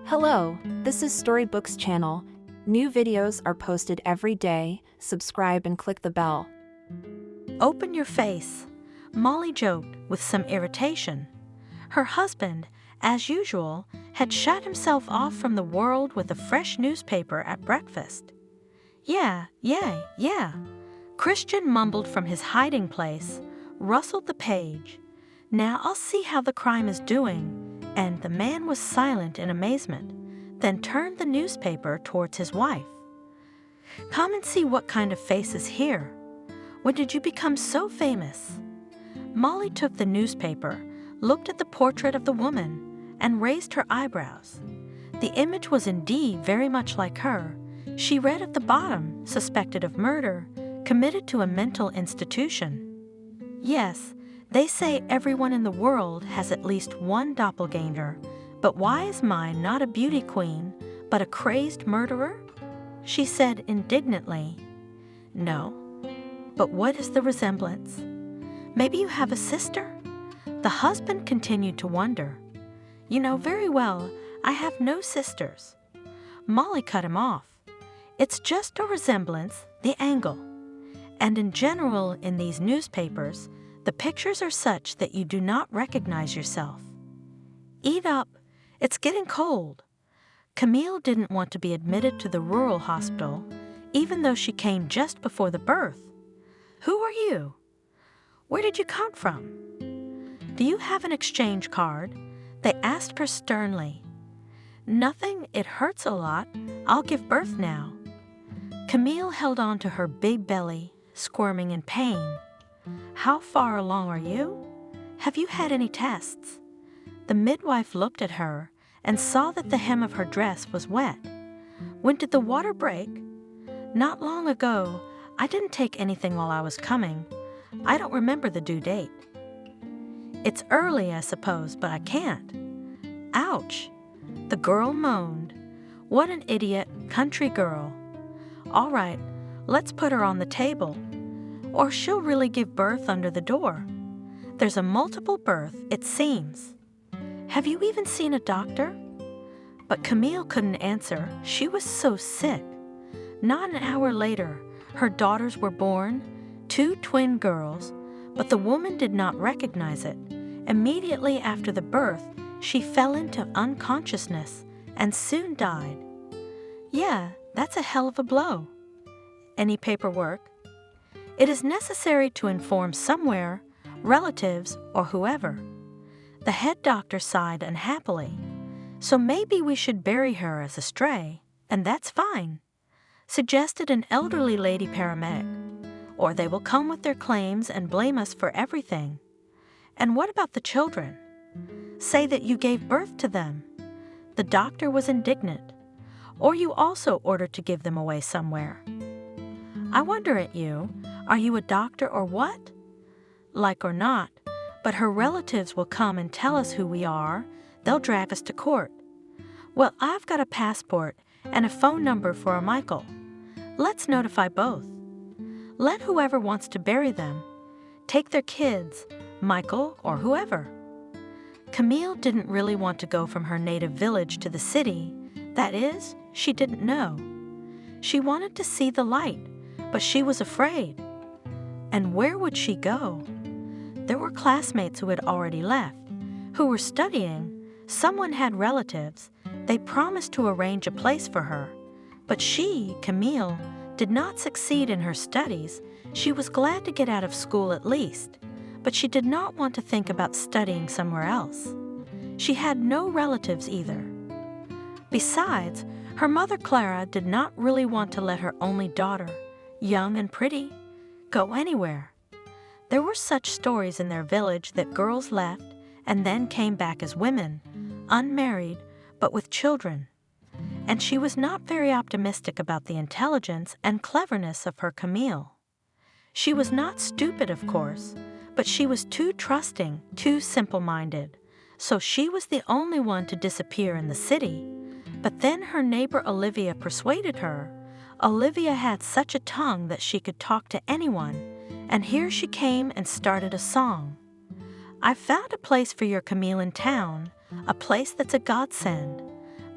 Hello, this is Storybooks channel. New videos are posted every day. Subscribe and click the bell. Open your face, Molly joked with some irritation. Her husband, as usual, had shut himself off from the world with a fresh newspaper at breakfast. Yeah. Christian mumbled from his hiding place, rustled the page. Now I'll see how the crime is doing. And the man was silent in amazement, then turned the newspaper towards his wife. Come and see what kind of face is here. When did you become so famous? Molly took the newspaper, looked at the portrait of the woman, and raised her eyebrows. The image was indeed very much like her. She read at the bottom, suspected of murder, committed to a mental institution. Yes, they say everyone in the world has at least one doppelganger, but why is mine not a beauty queen, but a crazed murderer? She said indignantly. No, but what is the resemblance? Maybe you have a sister? The husband continued to wonder. You know very well I have no sisters. Molly cut him off. It's just a resemblance, the angle. And in general in these newspapers, the pictures are such that you do not recognize yourself. Eat up. It's getting cold. Camille didn't want to be admitted to the rural hospital, even though she came just before the birth. Who are you? Where did you come from? Do you have an exchange card? They asked her sternly. Nothing, it hurts a lot. I'll give birth now. Camille held on to her big belly, squirming in pain. How far along are you? Have you had any tests? The midwife looked at her and saw that the hem of her dress was wet. When did the water break? Not long ago. I didn't take anything while I was coming. I don't remember the due date. It's early, I suppose, but I can't. Ouch! The girl moaned. What an idiot country girl. All right, let's put her on the table. Or she'll really give birth under the door. There's a multiple birth, it seems. Have you even seen a doctor? But Camille couldn't answer. She was so sick. Not an hour later, her daughters were born, 2 twin girls, but the woman did not recognize it. Immediately after the birth, she fell into unconsciousness and soon died. Yeah, that's a hell of a blow. Any paperwork? It is necessary to inform somewhere, relatives, or whoever. The head doctor sighed unhappily. So maybe we should bury her as a stray, and that's fine. Suggested an elderly lady paramedic. Or they will come with their claims and blame us for everything. And what about the children? Say that you gave birth to them. The doctor was indignant. Or you also ordered to give them away somewhere. I wonder at you. Are you a doctor or what? Like or not, but her relatives will come and tell us who we are. They'll drag us to court. Well, I've got a passport and a phone number for a Michael. Let's notify both. Let whoever wants to bury them take their kids, Michael or whoever. Camille didn't really want to go from her native village to the city. That is, she didn't know. She wanted to see the light, but she was afraid. And where would she go? There were classmates who had already left, who were studying. Someone had relatives. They promised to arrange a place for her. But she, Camille, did not succeed in her studies. She was glad to get out of school at least, but she did not want to think about studying somewhere else. She had no relatives either. Besides, her mother Clara did not really want to let her only daughter, young and pretty, go anywhere. There were such stories in their village that girls left and then came back as women, unmarried, but with children. And she was not very optimistic about the intelligence and cleverness of her Camille. She was not stupid, of course, but she was too trusting, too simple-minded, so she was the only one to disappear in the city. But then her neighbor Olivia persuaded her. Olivia had such a tongue that she could talk to anyone, and here she came and started a song. I've found a place for your Camille in town, a place that's a godsend.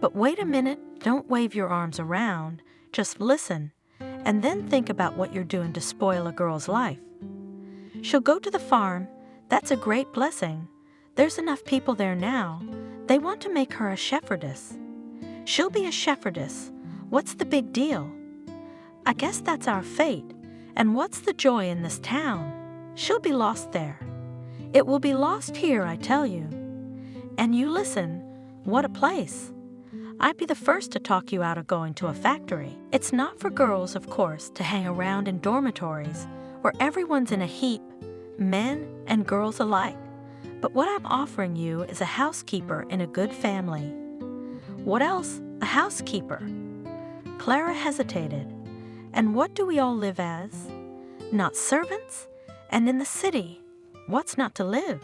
But wait a minute, don't wave your arms around, just listen, and then think about what you're doing to spoil a girl's life. She'll go to the farm, that's a great blessing. There's enough people there now, they want to make her a shepherdess. She'll be a shepherdess, what's the big deal? I guess that's our fate, and what's the joy in this town? She'll be lost there. It will be lost here, I tell you. And you listen, what a place. I'd be the first to talk you out of going to a factory. It's not for girls, of course, to hang around in dormitories where everyone's in a heap, men and girls alike. But what I'm offering you is a housekeeper in a good family. What else? A housekeeper. Clara hesitated. And what do we all live as? Not servants? And in the city, what's not to live?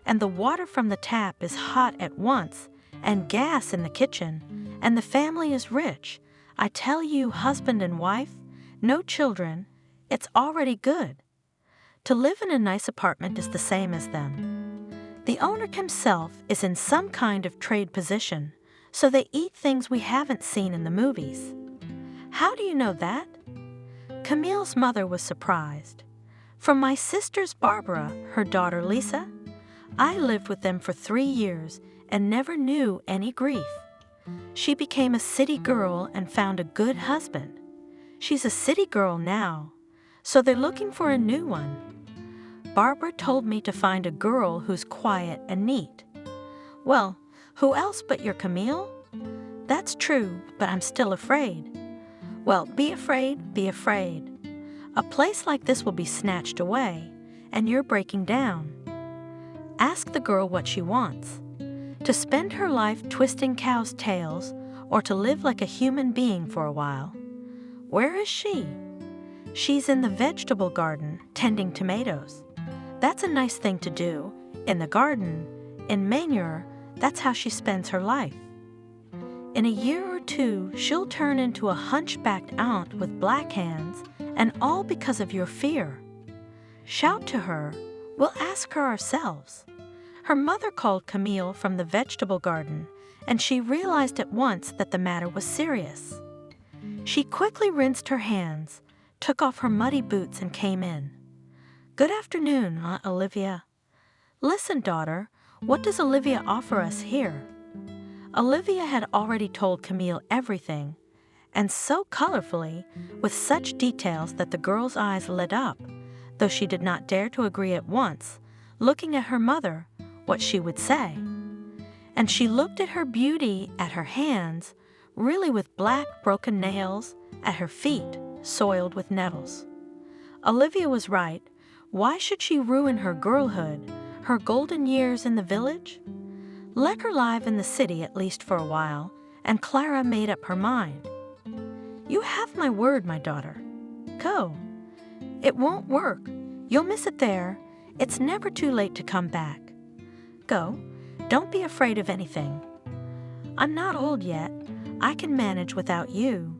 And the water from the tap is hot at once, and gas in the kitchen, and the family is rich. I tell you, husband and wife, no children, it's already good. To live in a nice apartment is the same as them. The owner himself is in some kind of trade position, so they eat things we haven't seen in the movies. How do you know that? Camille's mother was surprised. From my sisters Barbara, her daughter Lisa, I lived with them for 3 years and never knew any grief. She became a city girl and found a good husband. She's a city girl now, so they're looking for a new one. Barbara told me to find a girl who's quiet and neat. Well, who else but your Camille? That's true, but I'm still afraid. Well, be afraid, be afraid. A place like this will be snatched away, and you're breaking down. Ask the girl what she wants. To spend her life twisting cows' tails, or to live like a human being for a while. Where is she? She's in the vegetable garden, tending tomatoes. That's a nice thing to do. In the garden, in manure, that's how she spends her life. In a year or two, she'll turn into a hunchbacked aunt with black hands, and all because of your fear. Shout to her. We'll ask her ourselves. Her mother called Camille from the vegetable garden, and she realized at once that the matter was serious. She quickly rinsed her hands, took off her muddy boots, and came in. Good afternoon, Aunt Olivia. Listen, daughter, what does Olivia offer us here? Olivia had already told Camille everything, and so colorfully, with such details that the girl's eyes lit up, though she did not dare to agree at once, looking at her mother, what she would say. And she looked at her beauty, at her hands, really with black broken nails, at her feet, soiled with nettles. Olivia was right. Why should she ruin her girlhood, her golden years in the village? Let her live in the city at least for a while, and Clara made up her mind. You have my word, my daughter. Go. It won't work. You'll miss it there. It's never too late to come back. Go. Don't be afraid of anything. I'm not old yet. I can manage without you.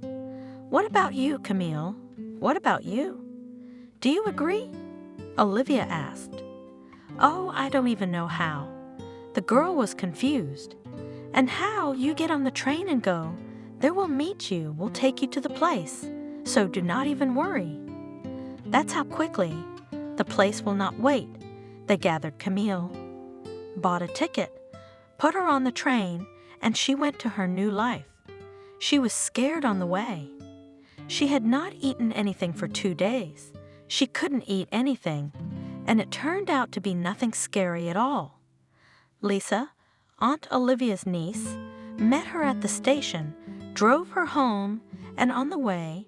What about you, Camille? What about you? Do you agree? Olivia asked. Oh, I don't even know how. The girl was confused. And how? You get on the train and go. There we'll meet you. We'll take you to the place. So do not even worry. That's how quickly. The place will not wait. They gathered Camille, bought a ticket, put her on the train, and she went to her new life. She was scared on the way. She had not eaten anything for 2 days. She couldn't eat anything, and it turned out to be nothing scary at all. Lisa, Aunt Olivia's niece, met her at the station, drove her home, and on the way,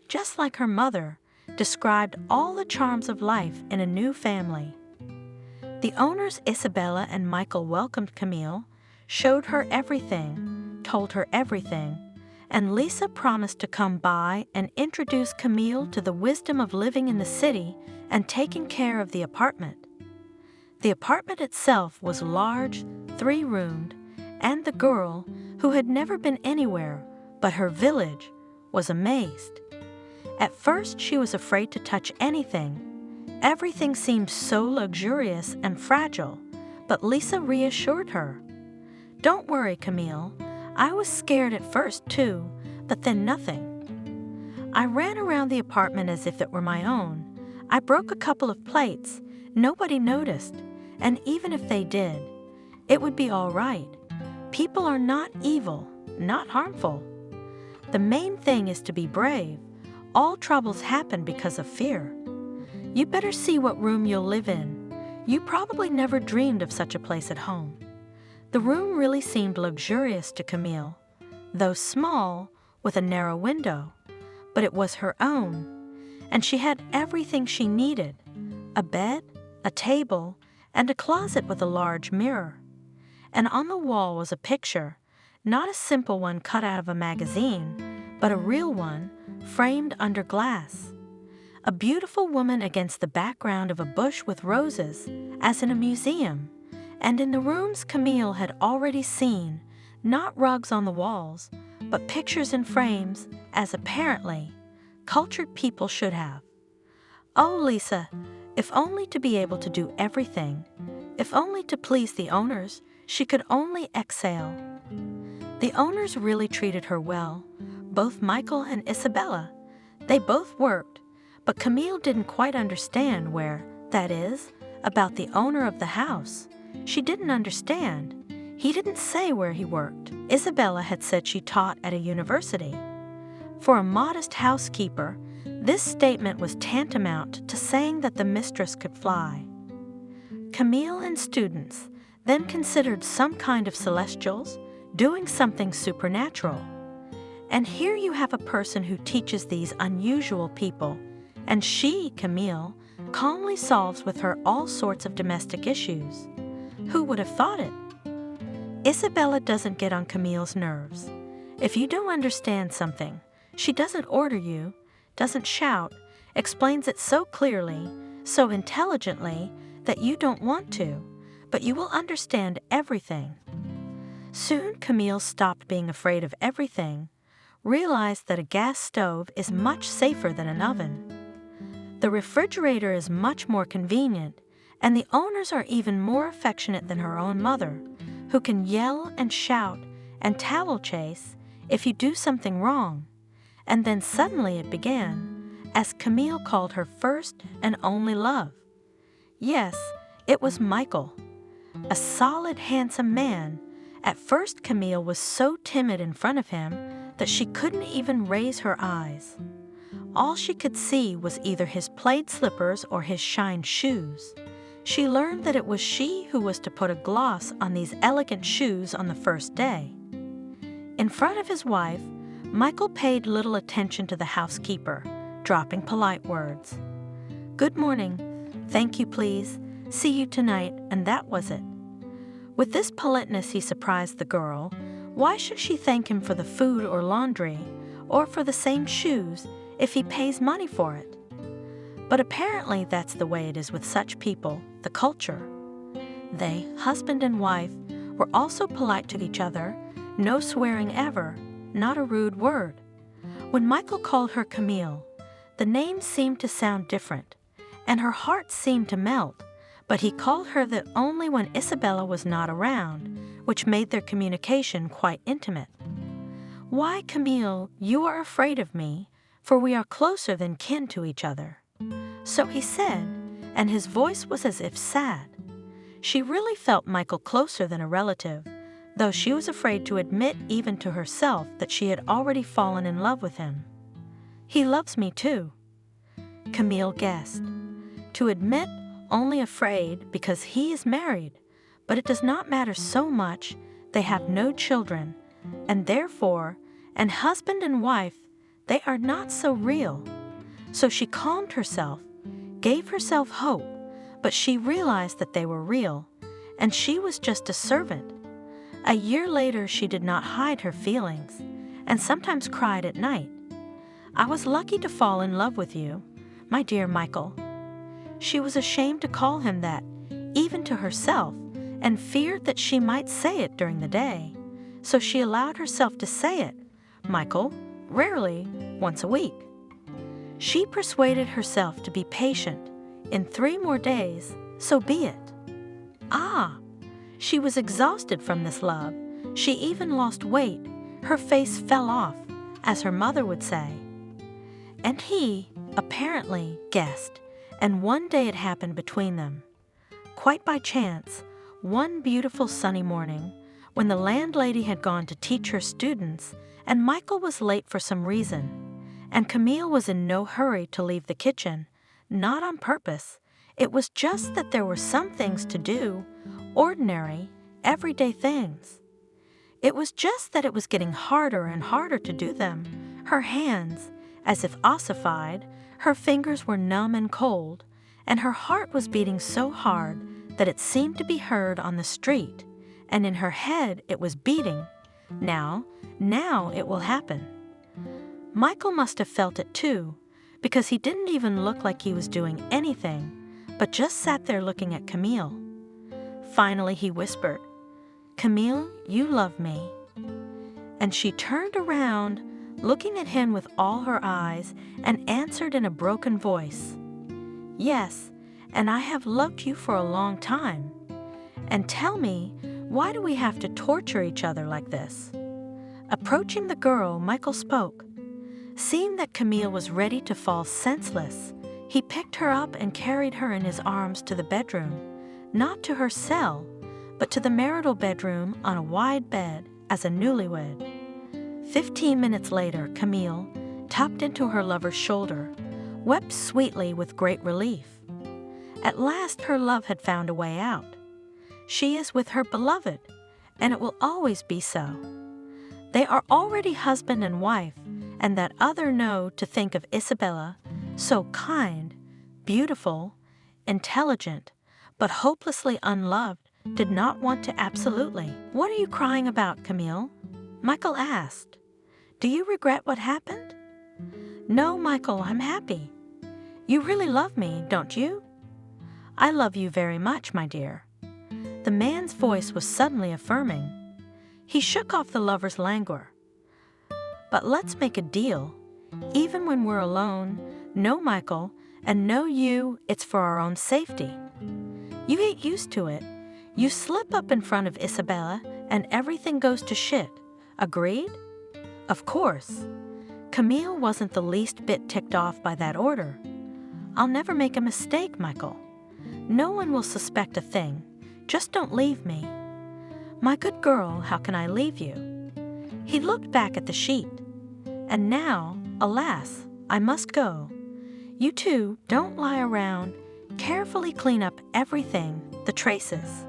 just like her mother, described all the charms of life in a new family. The owners Isabella and Michael welcomed Camille, showed her everything, told her everything, and Lisa promised to come by and introduce Camille to the wisdom of living in the city and taking care of the apartment. The apartment itself was large, 3-roomed, and the girl, who had never been anywhere but her village, was amazed. At first she was afraid to touch anything. Everything seemed so luxurious and fragile, but Lisa reassured her. Don't worry, Camille. I was scared at first, too, but then nothing. I ran around the apartment as if it were my own. I broke a couple of plates. Nobody noticed, and even if they did, it would be all right. People are not evil, not harmful. The main thing is to be brave. All troubles happen because of fear. You better see what room you'll live in. You probably never dreamed of such a place at home. The room really seemed luxurious to Camille, though small, with a narrow window. But it was her own, and she had everything she needed: a bed, a table, and a closet with a large mirror. And on the wall was a picture, not a simple one cut out of a magazine, but a real one, framed under glass. A beautiful woman against the background of a bush with roses, as in a museum. And in the rooms Camille had already seen, not rugs on the walls, but pictures in frames, as apparently cultured people should have. Oh, Lisa, if only to be able to do everything, if only to please the owners, she could only exhale. The owners really treated her well, both Michael and Isabella. They both worked, but Camille didn't quite understand where, that is, about the owner of the house. She didn't understand. He didn't say where he worked. Isabella had said she taught at a university. For a modest housekeeper, this statement was tantamount to saying that the mistress could fly. Camille and students then considered some kind of celestials, doing something supernatural. And here you have a person who teaches these unusual people, and she, Camille, calmly solves with her all sorts of domestic issues. Who would have thought it? Isabella doesn't get on Camille's nerves. If you don't understand something, she doesn't order you, doesn't shout, explains it so clearly, so intelligently, that you don't want to, but you will understand everything. Soon Camille stopped being afraid of everything, realized that a gas stove is much safer than an oven. The refrigerator is much more convenient, and the owners are even more affectionate than her own mother, who can yell and shout and towel chase if you do something wrong. And then suddenly it began, as Camille called her first and only love. Yes, it was Michael, a solid, handsome man. At first Camille was so timid in front of him that she couldn't even raise her eyes. All she could see was either his plaid slippers or his shined shoes. She learned that it was she who was to put a gloss on these elegant shoes on the first day. In front of his wife, Michael paid little attention to the housekeeper, dropping polite words. "Good morning. Thank you, please. See you tonight," and that was it. With this politeness he surprised the girl. Why should she thank him for the food or laundry, or for the same shoes, if he pays money for it? But apparently that's the way it is with such people, the culture. They, husband and wife, were also polite to each other, no swearing ever, not a rude word. When Michael called her Camille, the name seemed to sound different, and her heart seemed to melt, but he called her that only when Isabella was not around, which made their communication quite intimate. "Why, Camille, you are afraid of me, for we are closer than kin to each other." So he said, and his voice was as if sad. She really felt Michael closer than a relative, though she was afraid to admit even to herself that she had already fallen in love with him. "He loves me too," Camille guessed. To admit, only afraid, because he is married, but it does not matter so much. They have no children, and therefore, and husband and wife, they are not so real. So she calmed herself, gave herself hope, but she realized that they were real, and she was just a servant. A year later, she did not hide her feelings, and sometimes cried at night. "I was lucky to fall in love with you, my dear Michael." She was ashamed to call him that, even to herself, and feared that she might say it during the day. So she allowed herself to say it, Michael, rarely, once a week. She persuaded herself to be patient. In 3 more days, so be it. Ah! She was exhausted from this love. She even lost weight. Her face fell off, as her mother would say. And he, apparently, guessed, and one day it happened between them. Quite by chance, one beautiful sunny morning, when the landlady had gone to teach her students, and Michael was late for some reason, and Camille was in no hurry to leave the kitchen, not on purpose. It was just that there were some things to do, ordinary, everyday things. It was just that it was getting harder and harder to do them. Her hands, as if ossified, her fingers were numb and cold, and her heart was beating so hard that it seemed to be heard on the street, and in her head it was beating. Now it will happen. Michael must have felt it too, because he didn't even look like he was doing anything, but just sat there looking at Camille. Finally he whispered, "Camille, you love me." And she turned around, looking at him with all her eyes, and answered in a broken voice, "Yes, and I have loved you for a long time. And tell me, why do we have to torture each other like this?" Approaching the girl, Michael spoke. Seeing that Camille was ready to fall senseless, he picked her up and carried her in his arms to the bedroom, not to her cell, but to the marital bedroom on a wide bed as a newlywed. 15 minutes later, Camille, tucked into her lover's shoulder, wept sweetly with great relief. At last her love had found a way out. She is with her beloved, and it will always be so. They are already husband and wife, and that other know to think of Isabella, so kind, beautiful, intelligent, but hopelessly unloved, did not want to absolutely. "What are you crying about, Camille?" Michael asked. "Do you regret what happened?" "No, Michael, I'm happy. You really love me, don't you?" "I love you very much, my dear." The man's voice was suddenly affirming. He shook off the lover's languor. "But let's make a deal. Even when we're alone, no Michael, and no you, it's for our own safety. You get used to it. You slip up in front of Isabella, and everything goes to shit. Agreed?" Of course. Camille wasn't the least bit ticked off by that order. "I'll never make a mistake, Michael. No one will suspect a thing. Just don't leave me." "My good girl, how can I leave you?" He looked back at the sheet. "And now, alas, I must go. You two don't lie around. Carefully clean up everything, the traces.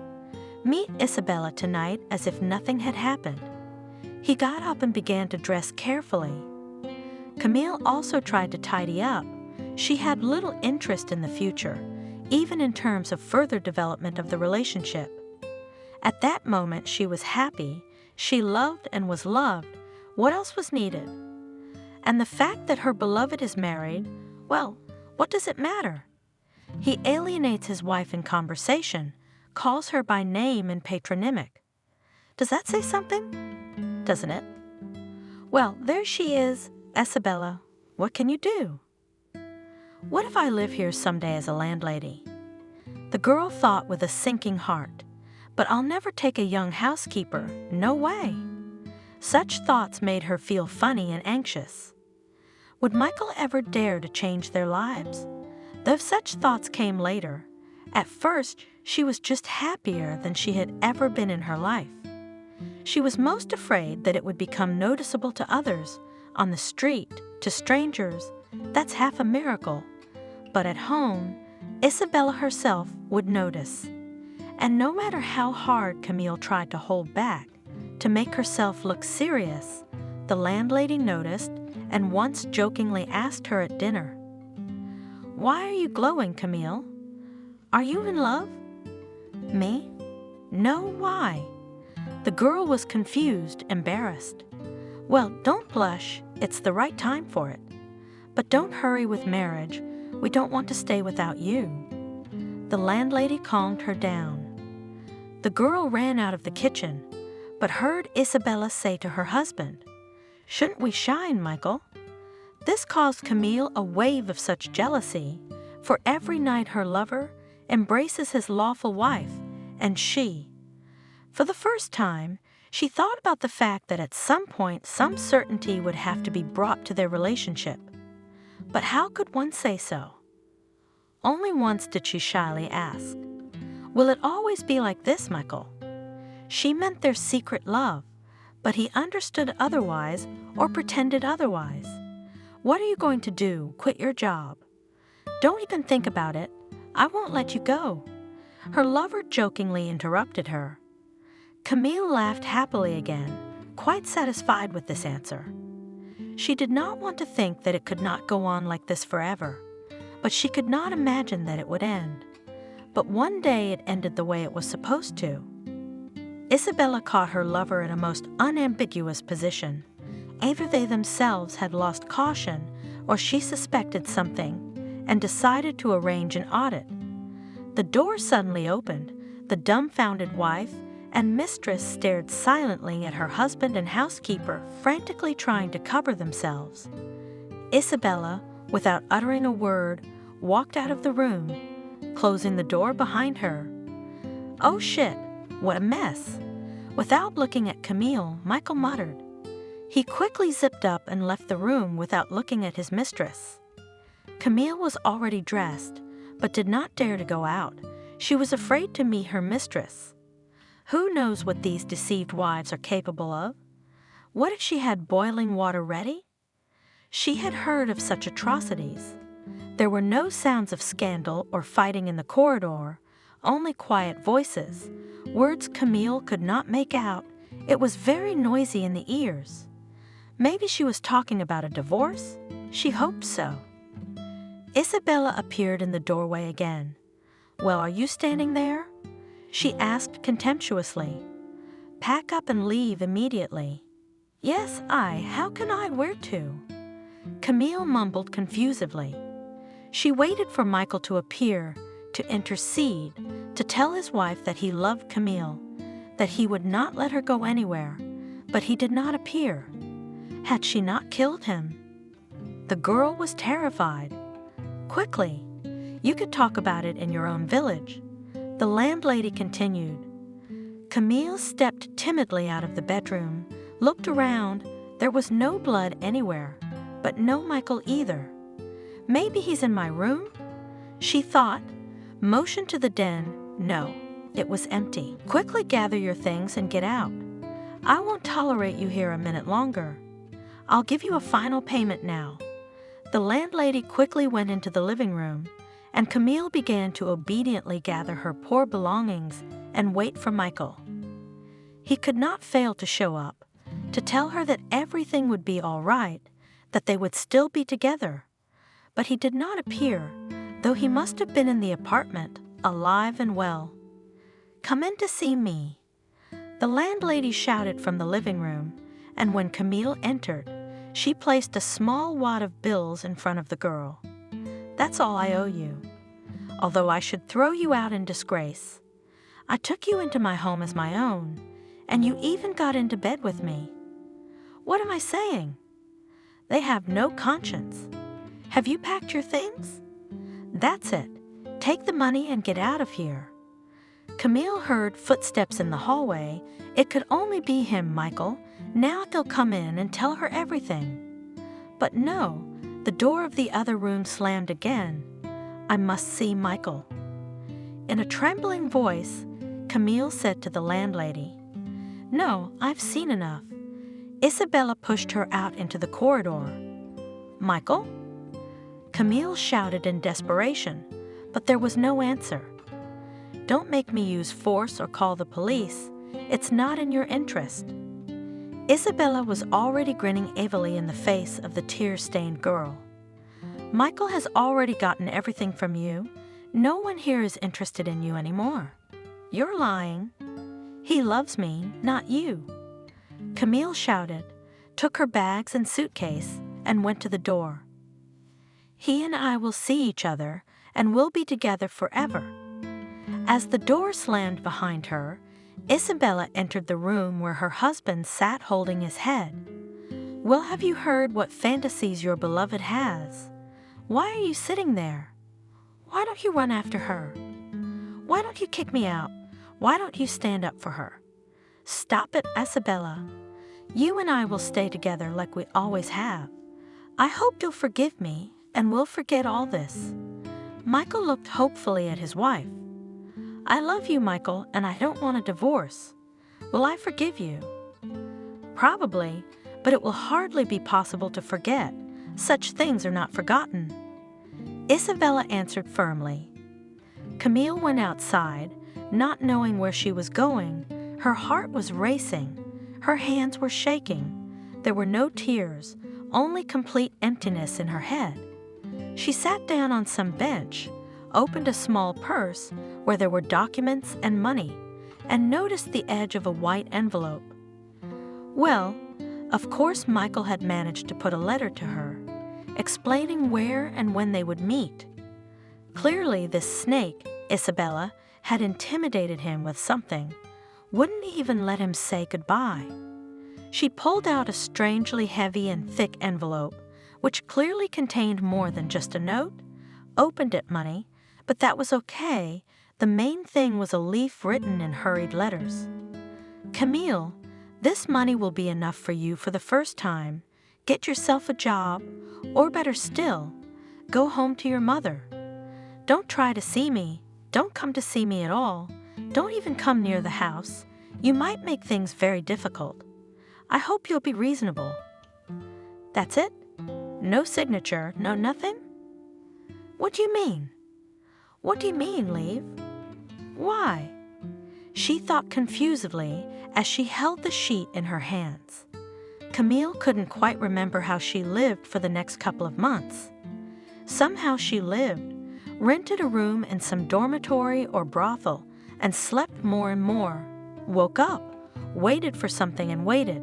Meet Isabella tonight as if nothing had happened." He got up and began to dress carefully. Camille also tried to tidy up. She had little interest in the future, even in terms of further development of the relationship. At that moment she was happy, she loved and was loved. What else was needed? And the fact that her beloved is married, well, what does it matter? He alienates his wife in conversation, calls her by name and patronymic. Does that say something? Doesn't it? Well, there she is, Isabella. What can you do? What if I live here someday as a landlady? The girl thought with a sinking heart, but I'll never take a young housekeeper, no way. Such thoughts made her feel funny and anxious. Would Michael ever dare to change their lives? Though such thoughts came later, at first she was just happier than she had ever been in her life. She was most afraid that it would become noticeable to others, on the street, to strangers. That's half a miracle. But at home, Isabella herself would notice. And no matter how hard Camille tried to hold back, to make herself look serious, the landlady noticed and once jokingly asked her at dinner, "Why are you glowing, Camille? Are you in love?" "Me? No, why?" The girl was confused, embarrassed. "Well, don't blush, it's the right time for it. But don't hurry with marriage, we don't want to stay without you." The landlady calmed her down. The girl ran out of the kitchen, but heard Isabella say to her husband, "Shouldn't we shine, Michael?" This caused Camille a wave of such jealousy, for every night her lover embraces his lawful wife, and she. For the first time, She thought about the fact that at some point some certainty would have to be brought to their relationship. But how could one say so? Only once did she shyly ask, "Will it always be like this, Michael?" She meant their secret love, but he understood otherwise or pretended otherwise. "What are you going to do? Quit your job?" "Don't even think about it. I won't let you go." Her lover jokingly interrupted her. Camille laughed happily again, quite satisfied with this answer. She did not want to think that it could not go on like this forever, but she could not imagine that it would end. But one day it ended the way it was supposed to. Isabella caught her lover in a most unambiguous position. Either they themselves had lost caution or she suspected something and decided to arrange an audit. The door suddenly opened. The dumbfounded wife and mistress stared silently at her husband and housekeeper, frantically trying to cover themselves. Isabella, without uttering a word, walked out of the room, closing the door behind her. "Oh shit, what a mess." Without looking at Camille, Michael muttered. He quickly zipped up and left the room without looking at his mistress. Camille was already dressed, but did not dare to go out. She was afraid to meet her mistress. Who knows what these deceived wives are capable of? What if she had boiling water ready? She had heard of such atrocities. There were no sounds of scandal or fighting in the corridor, only quiet voices, words Camille could not make out. It was very noisy in the ears. Maybe she was talking about a divorce? She hoped so. Isabella appeared in the doorway again. "Well, are you standing there?" she asked contemptuously. "Pack up and leave immediately." "Yes, how can I? Where to?" Camille mumbled confusedly. She waited for Michael to appear, to intercede, to tell his wife that he loved Camille, that he would not let her go anywhere, but he did not appear. Had she not killed him? The girl was terrified. "Quickly, you could talk about it in your own village," the landlady continued. Camille stepped timidly out of the bedroom, looked around. There was no blood anywhere, but no Michael either. "Maybe he's in my room?" she thought. Motioned to the den. No, it was empty. "Quickly gather your things and get out. I won't tolerate you here a minute longer. I'll give you a final payment now." The landlady quickly went into the living room, and Camille began to obediently gather her poor belongings and wait for Michael. He could not fail to show up, to tell her that everything would be all right, that they would still be together. But he did not appear, though he must have been in the apartment, alive and well. "Come in to see me," the landlady shouted from the living room, and when Camille entered, she placed a small wad of bills in front of the girl. "That's all I owe you, although I should throw you out in disgrace. I took you into my home as my own, and you even got into bed with me. What am I saying? They have no conscience. Have you packed your things? That's it. Take the money and get out of here." Camille heard footsteps in the hallway. It could only be him, Michael. Now they'll come in and tell her everything. But no, the door of the other room slammed again. "I must see Michael." In a trembling voice, Camille said to the landlady, "No, I've seen enough." Isabella pushed her out into the corridor. "Michael?" Camille shouted in desperation, but there was no answer. "Don't make me use force or call the police. It's not in your interest." Isabella was already grinning evilly in the face of the tear-stained girl. "Michael has already gotten everything from you. No one here is interested in you anymore. You're lying. He loves me, not you." Camille shouted, took her bags and suitcase, and went to the door. "He and I will see each other, and we'll be together forever." As the door slammed behind her, Isabella entered the room where her husband sat holding his head. "Well, have you heard what fantasies your beloved has? Why are you sitting there? Why don't you run after her? Why don't you kick me out? Why don't you stand up for her? "Stop it, Isabella. You and I will stay together like we always have. I hope you'll forgive me and we'll forget all this." Michael looked hopefully at his wife. "I love you, Michael, and I don't want a divorce. Will I forgive you?" "Probably, but it will hardly be possible to forget. Such things are not forgotten." Isabella answered firmly. Camille went outside, not knowing where she was going. Her heart was racing. Her hands were shaking. There were no tears, only complete emptiness in her head. She sat down on some bench, opened a small purse where there were documents and money, and noticed the edge of a white envelope. Well, of course Michael had managed to put a letter to her, explaining where and when they would meet. Clearly this snake, Isabella, had intimidated him with something, wouldn't even let him say goodbye. She pulled out a strangely heavy and thick envelope, which clearly contained more than just a note, opened it money, but that was okay. The main thing was a leaf written in hurried letters. "Camille, this money will be enough for you for the first time. Get yourself a job, or better still, go home to your mother. Don't try to see me. Don't come to see me at all. Don't even come near the house. You might make things very difficult. I hope you'll be reasonable." "That's it? No signature, no nothing?" "What do you mean?" "What do you mean, Leave? Why?" She thought confusedly as she held the sheet in her hands. Camille couldn't quite remember how she lived for the next couple of months. Somehow she lived, rented a room in some dormitory or brothel, and slept more and more, woke up, waited for something and waited.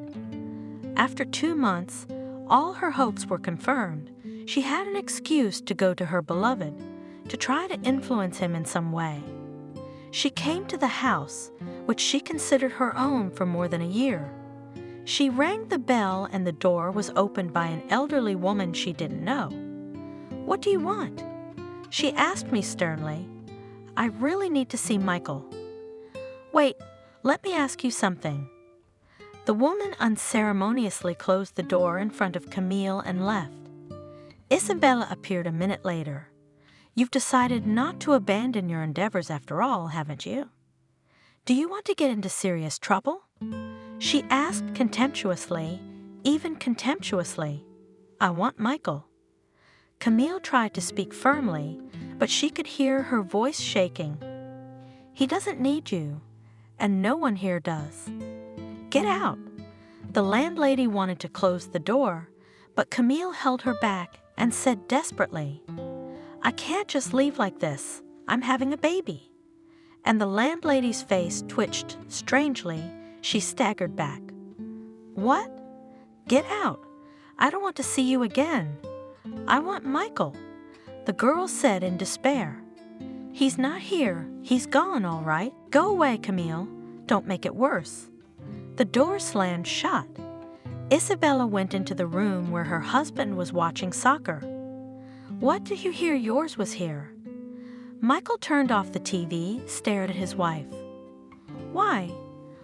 After 2 months, all her hopes were confirmed. She had an excuse to go to her beloved, to try to influence him in some way. She came to the house, which she considered her own for more than a year. She rang the bell and the door was opened by an elderly woman she didn't know. "What do you want?" She asked me sternly. "I really need to see Michael." "Wait, let me ask you something." The woman unceremoniously closed the door in front of Camille and left. Isabella appeared a minute later. "You've decided not to abandon your endeavors after all, haven't you? Do you want to get into serious trouble?" She asked contemptuously, even contemptuously. "I want Michael." Camille tried to speak firmly, but she could hear her voice shaking. "He doesn't need you, and no one here does. Get out." The landlady wanted to close the door, but Camille held her back and said desperately, "I can't just leave like this. I'm having a baby." And the landlady's face twitched strangely. She staggered back. "What? Get out. I don't want to see you again. I want Michael," the girl said in despair. "He's not here. He's gone, all right. Go away, Camille. Don't make it worse." The door slammed shut. Isabella went into the room where her husband was watching soccer. "What did you hear yours was here?" Michael turned off the TV, stared at his wife. "Why?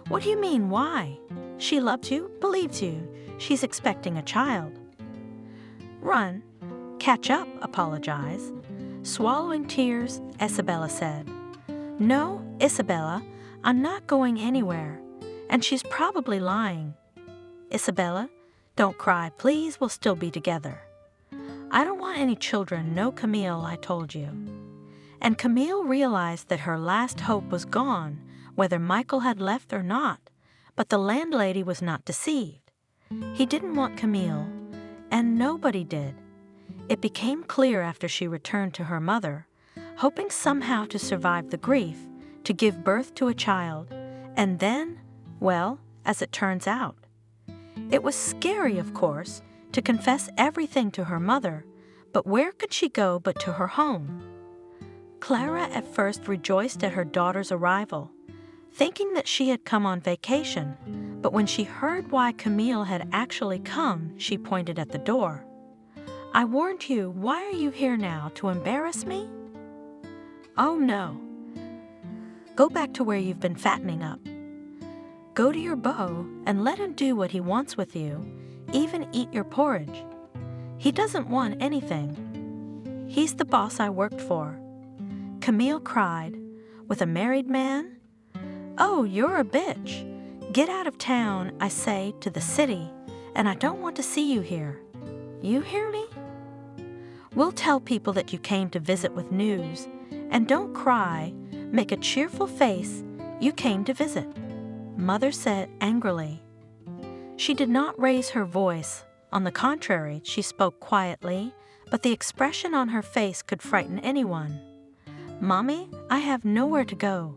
What do you mean, why? She loves you, believes you. She's expecting a child." "Run. Catch up, apologize." Swallowing tears, Isabella said, "No, Isabella, I'm not going anywhere. And she's probably lying." "Isabella, don't cry, please, we'll still be together." "I don't want any children, no Camille, I told you." And Camille realized that her last hope was gone, whether Michael had left or not, but the landlady was not deceived. He didn't want Camille, and nobody did. It became clear after she returned to her mother, hoping somehow to survive the grief, to give birth to a child, and then, well, as it turns out. It was scary, of course, to confess everything to her mother, but where could she go but to her home? Clara at first rejoiced at her daughter's arrival, thinking that she had come on vacation, but when she heard why Camille had actually come, she pointed at the door. "I warned you, why are you here now, to embarrass me?" "Oh no. Go back to where you've been fattening up." Go to your beau and let him do what he wants with you, even eat your porridge. He doesn't want anything. He's the boss I worked for." Camille cried, "With a married man? Oh, you're a bitch. Get out of town, I say, to the city, and I don't want to see you here. You hear me? We'll tell people that you came to visit with news, and don't cry, make a cheerful face, you came to visit," Mother said angrily. She did not raise her voice. On the contrary, she spoke quietly, but the expression on her face could frighten anyone. "Mommy, I have nowhere to go."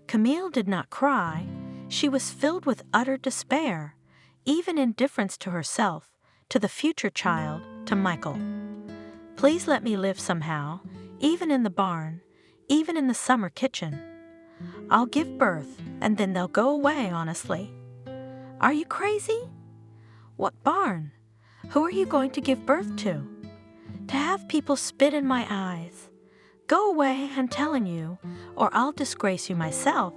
Camille did not cry. She was filled with utter despair, even indifference to herself, to the future child, to Michael. "Please let me live somehow, even in the barn, even in the summer kitchen. I'll give birth, and then they'll go away, honestly." "Are you crazy? What barn? Who are you going to give birth to? To have people spit in my eyes. Go away, I'm telling you, or I'll disgrace you myself,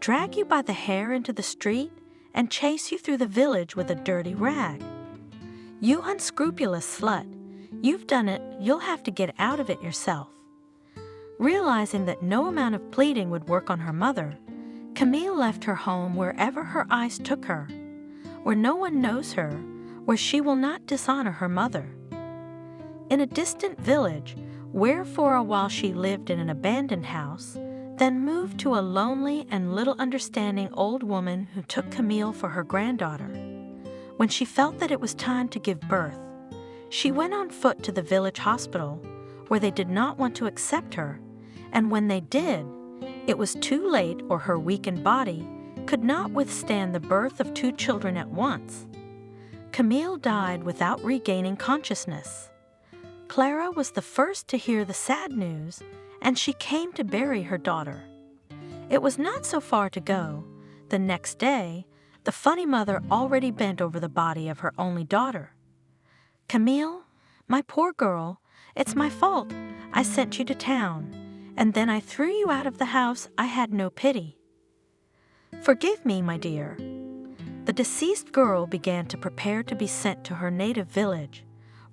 drag you by the hair into the street, and chase you through the village with a dirty rag. You unscrupulous slut, you've done it, you'll have to get out of it yourself." Realizing that no amount of pleading would work on her mother, Camille left her home wherever her eyes took her, where no one knows her, where she will not dishonor her mother. In a distant village, where for a while she lived in an abandoned house, then moved to a lonely and little understanding old woman who took Camille for her granddaughter. When she felt that it was time to give birth, she went on foot to the village hospital, where they did not want to accept her, and when they did, it was too late, or her weakened body could not withstand the birth of 2 children at once. Camille died without regaining consciousness. Clara was the first to hear the sad news, and she came to bury her daughter. It was not so far to go. The next day, the funny mother already bent over the body of her only daughter. "Camille, my poor girl, it's my fault. I sent you to town, and then I threw you out of the house. I had no pity. Forgive me, my dear." The deceased girl began to prepare to be sent to her native village,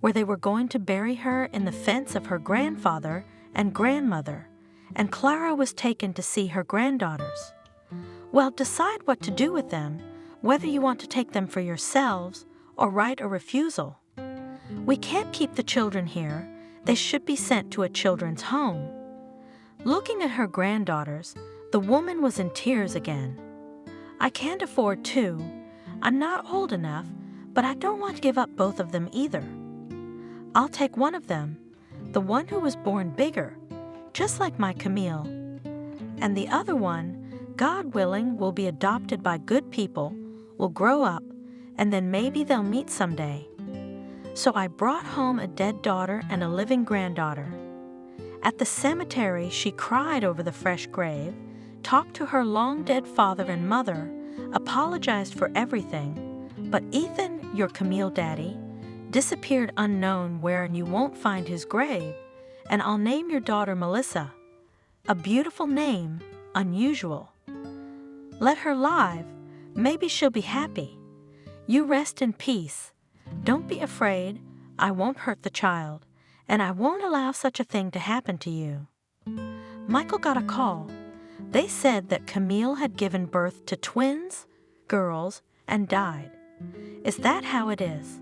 where they were going to bury her in the fence of her grandfather and grandmother, and Clara was taken to see her granddaughters. "Well, decide what to do with them, whether you want to take them for yourselves or write a refusal. We can't keep the children here. They should be sent to a children's home." Looking at her granddaughters, the woman was in tears again. "I can't afford 2. I'm not old enough, but I don't want to give up both of them either. I'll take one of them, the one who was born bigger, just like my Camille. And the other one, God willing, will be adopted by good people, will grow up, and then maybe they'll meet someday." So I brought home a dead daughter and a living granddaughter. At the cemetery, she cried over the fresh grave, talked to her long-dead father and mother, apologized for everything, but Ethan, your Camille daddy, disappeared unknown where, and you won't find his grave, and I'll name your daughter Melissa. A beautiful name, unusual. Let her live, maybe she'll be happy. You rest in peace. Don't be afraid, I won't hurt the child, and I won't allow such a thing to happen to you." Michael got a call. They said that Camille had given birth to twins, girls, and died. Is that how it is?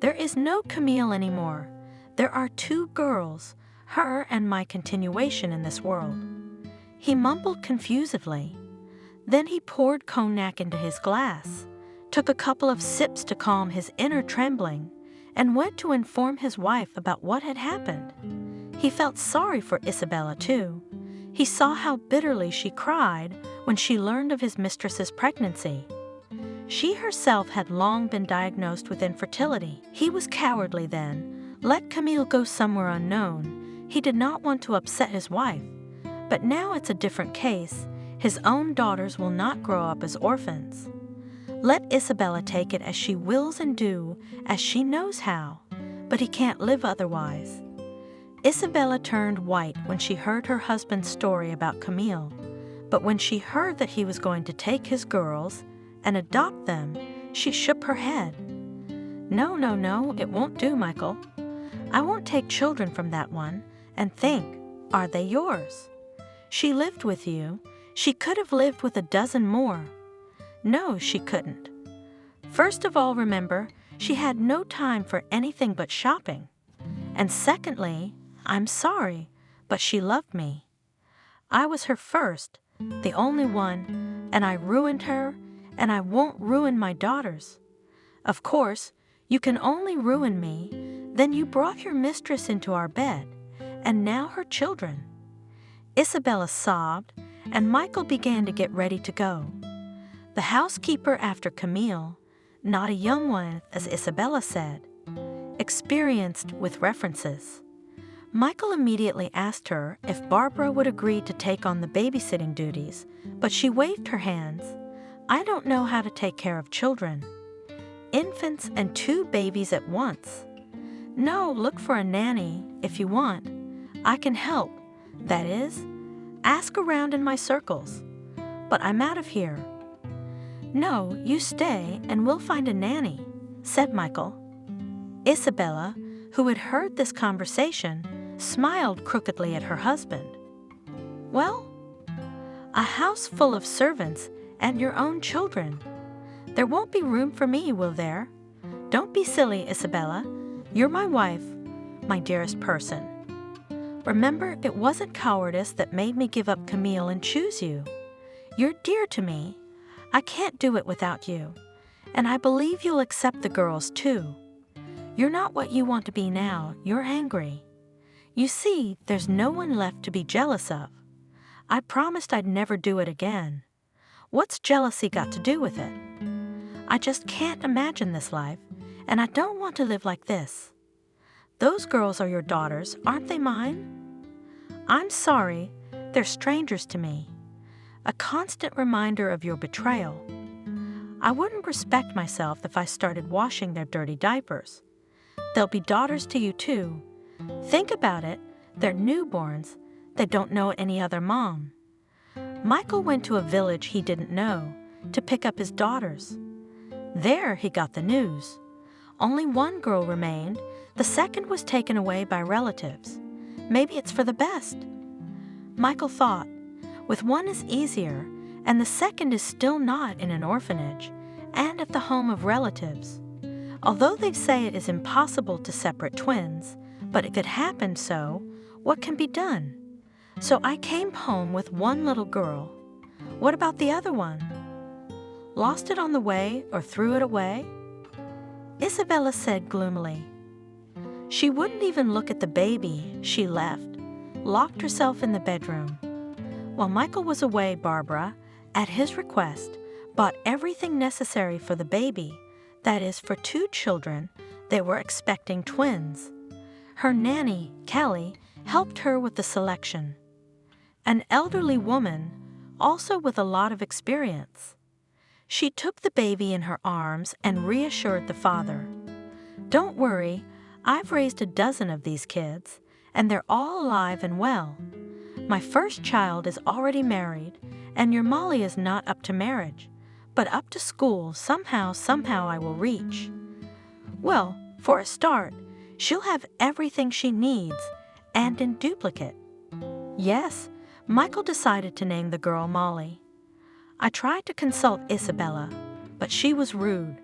There is no Camille anymore. There are 2 girls, her and my continuation in this world. He mumbled confusedly. Then he poured cognac into his glass, took a couple of sips to calm his inner trembling, and went to inform his wife about what had happened. He felt sorry for Isabella, too. He saw how bitterly she cried when she learned of his mistress's pregnancy. She herself had long been diagnosed with infertility. He was cowardly then. Let Camille go somewhere unknown. He did not want to upset his wife. But now it's a different case. His own daughters will not grow up as orphans. Let Isabella take it as she wills and do as she knows how, but he can't live otherwise. Isabella turned white when she heard her husband's story about Camille, but when she heard that he was going to take his girls, and adopt them, she shook her head. No, no, no, it won't do, Michael. I won't take children from that one and think, are they yours? She lived with you. She could have lived with a dozen more. No, she couldn't. First of all, remember, she had no time for anything but shopping. And secondly, I'm sorry, but she loved me. I was her first, the only one, and I ruined her, and I won't ruin my daughters. Of course, you can only ruin me. Then you brought your mistress into our bed, and now her children. Isabella sobbed, and Michael began to get ready to go. The housekeeper after Camille, not a young one as Isabella said, experienced with references. Michael immediately asked her if Barbara would agree to take on the babysitting duties, but she waved her hands. I don't know how to take care of children. Infants and 2 babies at once. No, look for a nanny if you want. I can help. That is, ask around in my circles. But I'm out of here. No, you stay and we'll find a nanny, said Michael. Isabella, who had heard this conversation, smiled crookedly at her husband. Well, a house full of servants and your own children. There won't be room for me, will there? Don't be silly, Isabella. You're my wife, my dearest person. Remember, it wasn't cowardice that made me give up Camille and choose you. You're dear to me. I can't do it without you. And I believe you'll accept the girls, too. You're not what you want to be now. You're angry. You see, there's no one left to be jealous of. I promised I'd never do it again. What's jealousy got to do with it? I just can't imagine this life, and I don't want to live like this. Those girls are your daughters, aren't they mine? I'm sorry, they're strangers to me. A constant reminder of your betrayal. I wouldn't respect myself if I started washing their dirty diapers. They'll be daughters to you too. Think about it, they're newborns. They don't know any other mom. Michael went to a village he didn't know to pick up his daughters. There he got the news. Only one girl remained. The second was taken away by relatives. Maybe it's for the best. Michael thought, with one is easier, and the second is still not in an orphanage and at the home of relatives. Although they say it is impossible to separate twins, but if it happened so, what can be done? So I came home with one little girl. What about the other one? Lost it on the way or threw it away? Isabella said gloomily. She wouldn't even look at the baby she left, locked herself in the bedroom. While Michael was away, Barbara, at his request, bought everything necessary for the baby, that is, for 2 children. They were expecting twins. Her nanny, Kelly, helped her with the selection. An elderly woman, also with a lot of experience. She took the baby in her arms and reassured the father. Don't worry, I've raised a dozen of these kids, and they're all alive and well. My first child is already married, and your Molly is not up to marriage, but up to school somehow I will reach. Well, for a start, she'll have everything she needs, and in duplicate. Yes, Michael decided to name the girl Molly. I tried to consult Isabella, but she was rude.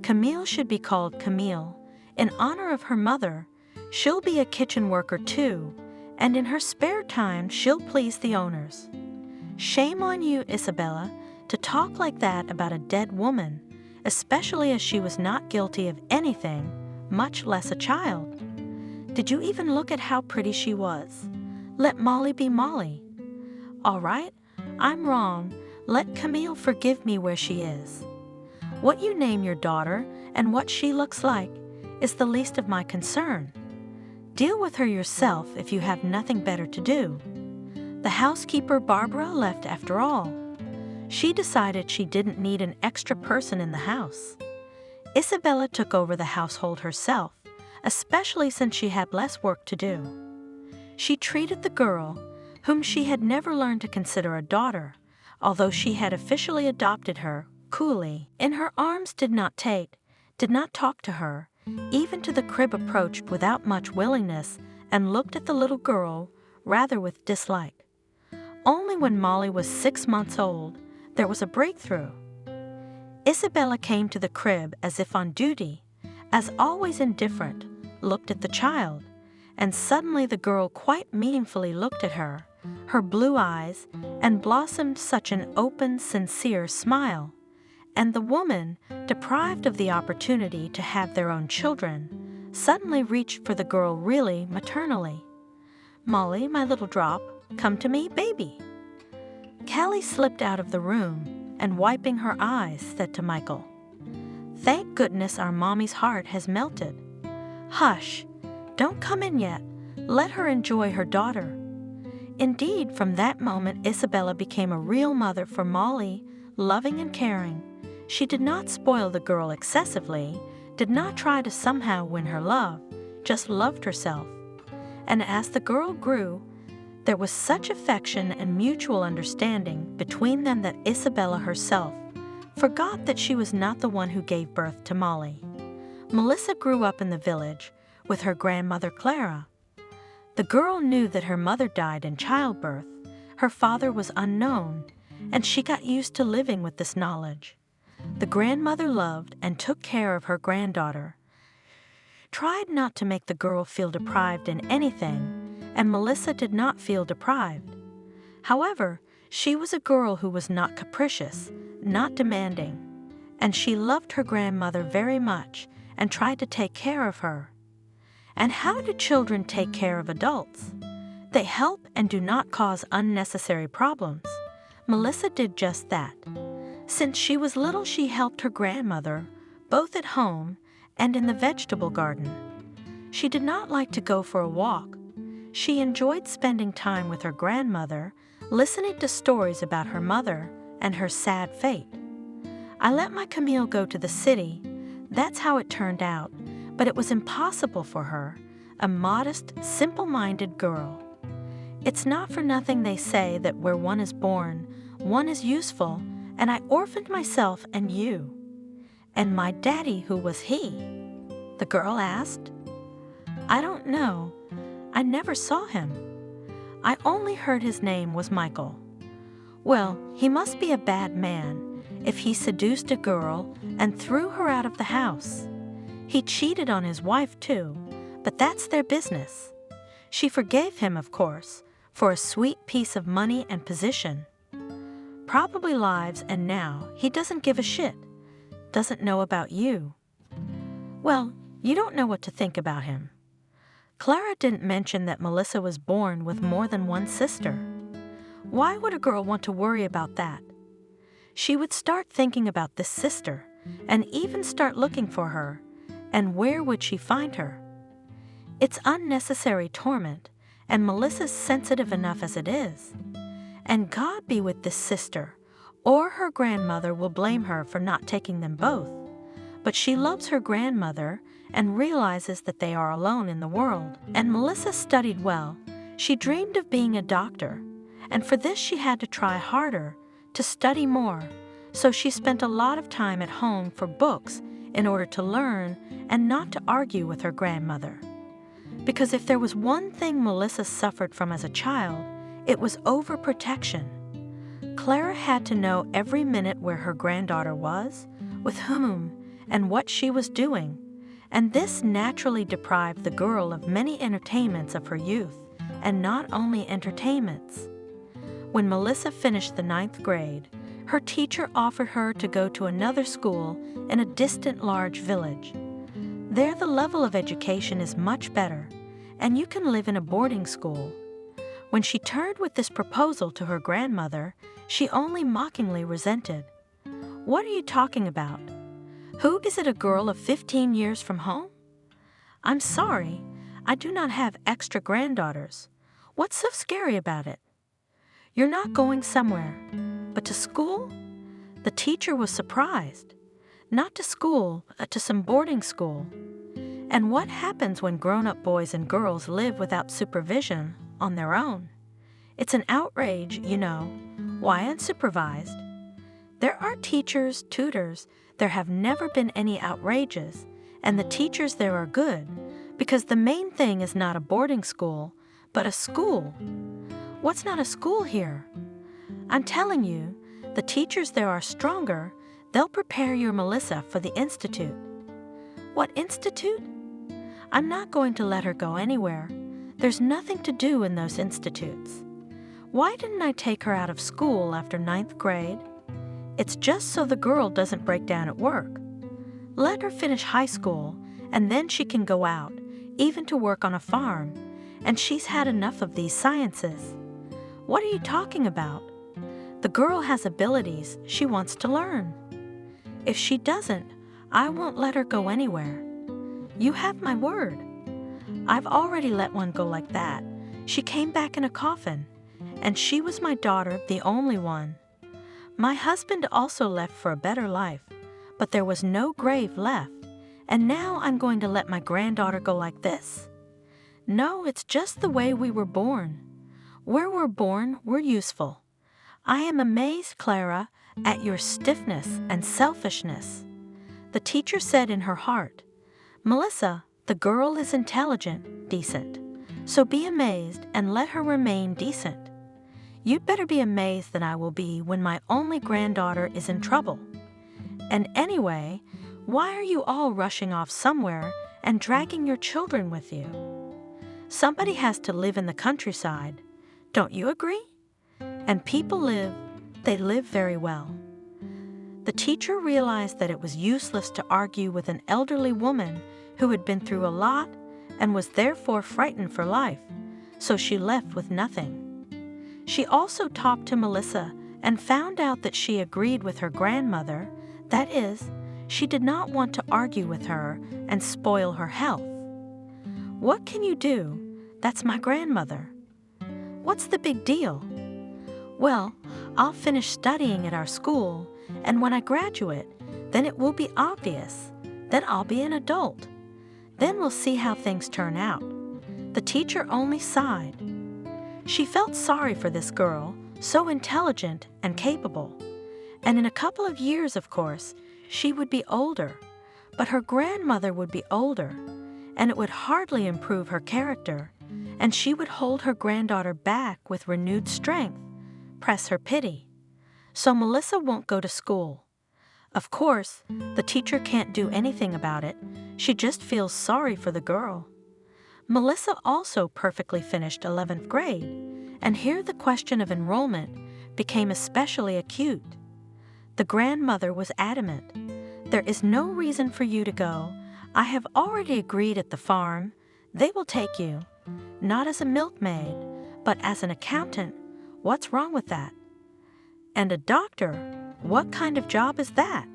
Camille should be called Camille. In honor of her mother, she'll be a kitchen worker too, and in her spare time she'll please the owners. Shame on you, Isabella, to talk like that about a dead woman, especially as she was not guilty of anything, much less a child. Did you even look at how pretty she was? Let Molly be Molly. All right, I'm wrong. Let Camille forgive me where she is. What you name your daughter and what she looks like is the least of my concern. Deal with her yourself if you have nothing better to do. The housekeeper Barbara left after all. She decided she didn't need an extra person in the house. Isabella took over the household herself, especially since she had less work to do. She treated the girl, whom she had never learned to consider a daughter, although she had officially adopted her, coolly, in her arms did not talk to her, even to the crib approached without much willingness and looked at the little girl rather with dislike. Only when Molly was 6 months old, there was a breakthrough. Isabella came to the crib as if on duty, as always indifferent, looked at the child, and suddenly the girl quite meaningfully looked at her, her blue eyes, and blossomed such an open, sincere smile. And the woman, deprived of the opportunity to have their own children, suddenly reached for the girl really maternally. "Molly, my little drop, come to me, baby." Callie slipped out of the room and, wiping her eyes, said to Michael, "Thank goodness our mommy's heart has melted. Hush, don't come in yet. Let her enjoy her daughter." Indeed, from that moment Isabella became a real mother for Molly, loving and caring. She did not spoil the girl excessively, did not try to somehow win her love, just loved herself. And as the girl grew, there was such affection and mutual understanding between them that Isabella herself forgot that she was not the one who gave birth to Molly. Melissa grew up in the village with her grandmother Clara. The girl knew that her mother died in childbirth, her father was unknown, and she got used to living with this knowledge. The grandmother loved and took care of her granddaughter, tried not to make the girl feel deprived in anything, and Melissa did not feel deprived. However, she was a girl who was not capricious, not demanding, and she loved her grandmother very much and tried to take care of her. And how do children take care of adults? They help and do not cause unnecessary problems. Melissa did just that. Since she was little, she helped her grandmother, both at home and in the vegetable garden. She did not like to go for a walk. She enjoyed spending time with her grandmother, listening to stories about her mother and her sad fate. I let my Camille go to the city. That's how it turned out, but it was impossible for her, a modest, simple-minded girl. It's not for nothing they say that where one is born, one is useful, and I orphaned myself and you. "And my daddy, who was he?" the girl asked. "I don't know. I never saw him. I only heard his name was Michael." "Well, he must be a bad man if he seduced a girl and threw her out of the house. He cheated on his wife too, but that's their business. She forgave him, of course, for a sweet piece of money and position. Probably lives, and now he doesn't give a shit. Doesn't know about you. Well, you don't know what to think about him." Clara didn't mention that Melissa was born with more than one sister. Why would a girl want to worry about that? She would start thinking about this sister, and even start looking for her, and where would she find her? It's unnecessary torment, and Melissa's sensitive enough as it is. And God be with this sister, or her grandmother will blame her for not taking them both. But she loves her grandmother and realizes that they are alone in the world. And Melissa studied well. She dreamed of being a doctor, and for this she had to try harder, to study more. So she spent a lot of time at home for books in order to learn and not to argue with her grandmother. Because if there was one thing Melissa suffered from as a child, it was overprotection. Clara had to know every minute where her granddaughter was, with whom, and what she was doing, and this naturally deprived the girl of many entertainments of her youth, and not only entertainments. When Melissa finished the 9th grade, her teacher offered her to go to another school in a distant large village. There the level of education is much better, and you can live in a boarding school. When she turned with this proposal to her grandmother, she only mockingly resented. "What are you talking about? Who is it, a girl of 15 years from home? I'm sorry, I do not have extra granddaughters. What's so scary about it? You're not going somewhere, but to school?" The teacher was surprised. Not to school, to some boarding school. And what happens when grown-up boys and girls live without supervision on their own? It's an outrage, you know. Why unsupervised? There are teachers, tutors. There have never been any outrages, and the teachers there are good, because the main thing is not a boarding school, but a school. What's not a school here? I'm telling you, the teachers there are stronger. They'll prepare your Melissa for the institute. What institute? I'm not going to let her go anywhere. There's nothing to do in those institutes. Why didn't I take her out of school after 9th grade? It's just so the girl doesn't break down at work. Let her finish high school, and then she can go out, even to work on a farm, and she's had enough of these sciences. What are you talking about? The girl has abilities she wants to learn. If she doesn't, I won't let her go anywhere. You have my word. I've already let one go like that. She came back in a coffin, and she was my daughter, the only one. My husband also left for a better life, but there was no grave left, and now I'm going to let my granddaughter go like this. No, it's just the way we were born. Where we're born, we're useful. I am amazed, Clara, at your stiffness and selfishness. The teacher said in her heart, Melissa, the girl is intelligent, decent, so be amazed and let her remain decent. You'd better be amazed than I will be when my only granddaughter is in trouble. And anyway, why are you all rushing off somewhere and dragging your children with you? Somebody has to live in the countryside. Don't you agree? And people live, they live very well. The teacher realized that it was useless to argue with an elderly woman who had been through a lot and was therefore frightened for life, so she left with nothing. She also talked to Melissa and found out that she agreed with her grandmother, that is, she did not want to argue with her and spoil her health. What can you do? That's my grandmother. What's the big deal? Well, I'll finish studying at our school, and when I graduate, then it will be obvious. Then I'll be an adult. Then we'll see how things turn out. The teacher only sighed. She felt sorry for this girl, so intelligent and capable. And in a couple of years, of course, she would be older. But her grandmother would be older, and it would hardly improve her character, and she would hold her granddaughter back with renewed strength, press her pity. So Melissa won't go to school. Of course, the teacher can't do anything about it. She just feels sorry for the girl. Melissa also perfectly finished 11th grade, and here the question of enrollment became especially acute. The grandmother was adamant. There is no reason for you to go. I have already agreed at the farm. They will take you, not as a milkmaid, but as an accountant. What's wrong with that? And a doctor, what kind of job is that?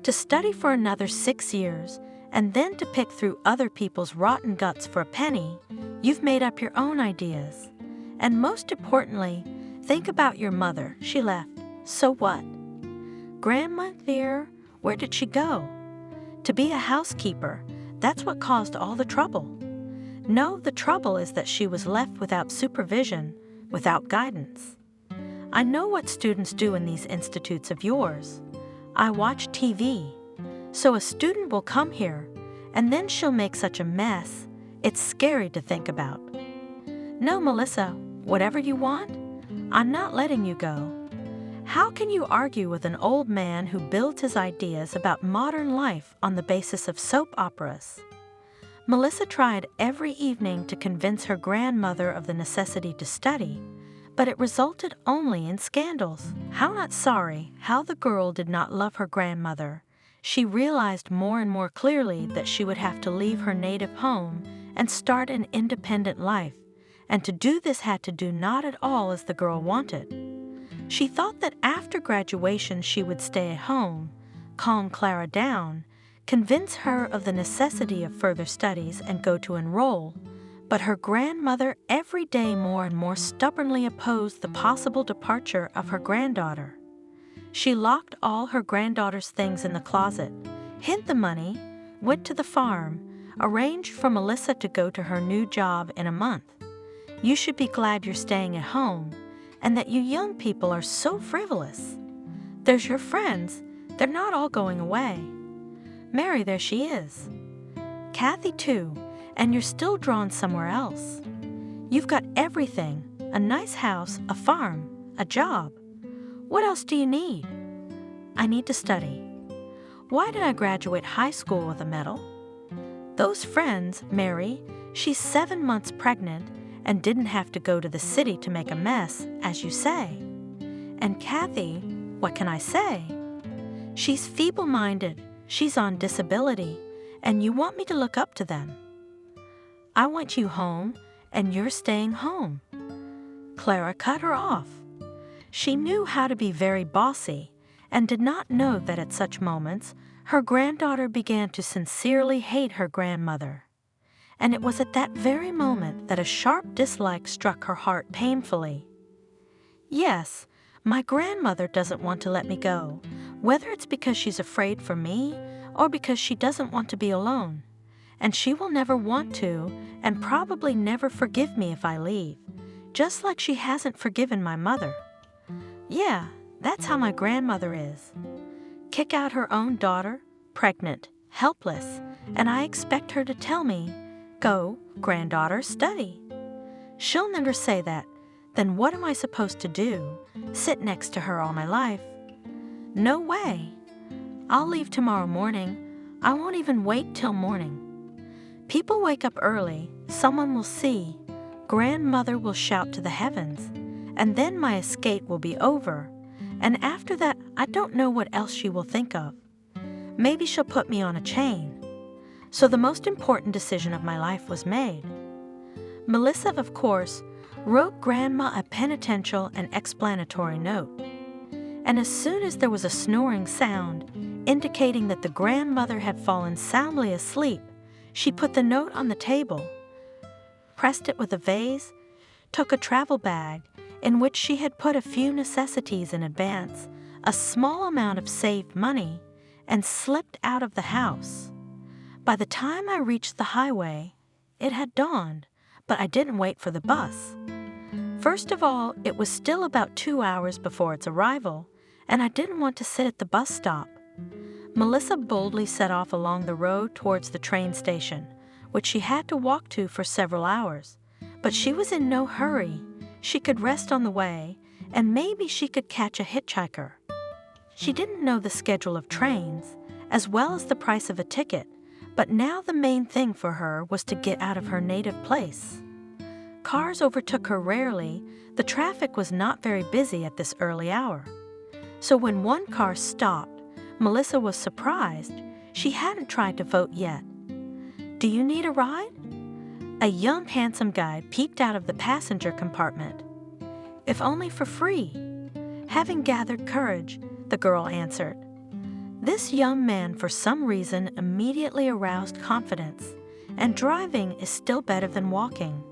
To study for another 6 years, and then to pick through other people's rotten guts for a penny, you've made up your own ideas. And most importantly, think about your mother. She left. So what? Grandma dear, where did she go? To be a housekeeper. That's what caused all the trouble. No, the trouble is that she was left without supervision, without guidance. I know what students do in these institutes of yours. I watch TV. So a student will come here, and then she'll make such a mess. It's scary to think about. No, Melissa, whatever you want, I'm not letting you go. How can you argue with an old man who builds his ideas about modern life on the basis of soap operas? Melissa tried every evening to convince her grandmother of the necessity to study, but it resulted only in scandals. How not sorry how the girl did not love her grandmother. She realized more and more clearly that she would have to leave her native home and start an independent life, and to do this had to do not at all as the girl wanted. She thought that after graduation she would stay at home, calm Clara down, convince her of the necessity of further studies and go to enroll, but her grandmother every day more and more stubbornly opposed the possible departure of her granddaughter. She locked all her granddaughter's things in the closet, hid the money, went to the farm, arranged for Melissa to go to her new job in a month. You should be glad you're staying at home, and that you young people are so frivolous. There's your friends. They're not all going away. Mary, there she is. Kathy, too, and you're still drawn somewhere else. You've got everything, a nice house, a farm, a job. What else do you need? I need to study. Why did I graduate high school with a medal? Those friends, Mary, she's 7 months pregnant and didn't have to go to the city to make a mess, as you say. And Kathy, what can I say? She's feeble-minded, she's on disability, and you want me to look up to them. I want you home, and you're staying home. Clara cut her off. She knew how to be very bossy, and did not know that at such moments her granddaughter began to sincerely hate her grandmother. And it was at that very moment that a sharp dislike struck her heart painfully. Yes, my grandmother doesn't want to let me go, whether it's because she's afraid for me or because she doesn't want to be alone. And she will never want to, and probably never forgive me if I leave, just like she hasn't forgiven my mother. Yeah, that's how my grandmother is. Kick out her own daughter, pregnant, helpless, and I expect her to tell me, "Go, granddaughter, study." She'll never say that. Then what am I supposed to do? Sit next to her all my life? No way. I'll leave tomorrow morning. I won't even wait till morning. People wake up early, someone will see, grandmother will shout to the heavens, and then my escape will be over, and after that I don't know what else she will think of. Maybe she'll put me on a chain. So the most important decision of my life was made. Melissa, of course, wrote Grandma a penitential and explanatory note, and as soon as there was a snoring sound indicating that the grandmother had fallen soundly asleep, she put the note on the table, pressed it with a vase, took a travel bag in which she had put a few necessities in advance, a small amount of saved money, and slipped out of the house. By the time I reached the highway, it had dawned, but I didn't wait for the bus. First of all, it was still about 2 hours before its arrival, and I didn't want to sit at the bus stop. Melissa boldly set off along the road towards the train station, which she had to walk to for several hours. But she was in no hurry. She could rest on the way, and maybe she could catch a hitchhiker. She didn't know the schedule of trains, as well as the price of a ticket, but now the main thing for her was to get out of her native place. Cars overtook her rarely. The traffic was not very busy at this early hour. So when one car stopped, Melissa was surprised. She hadn't tried to vote yet. "Do you need a ride?" A young, handsome guy peeped out of the passenger compartment. "If only for free." Having gathered courage, the girl answered. This young man, for some reason, immediately aroused confidence, and driving is still better than walking.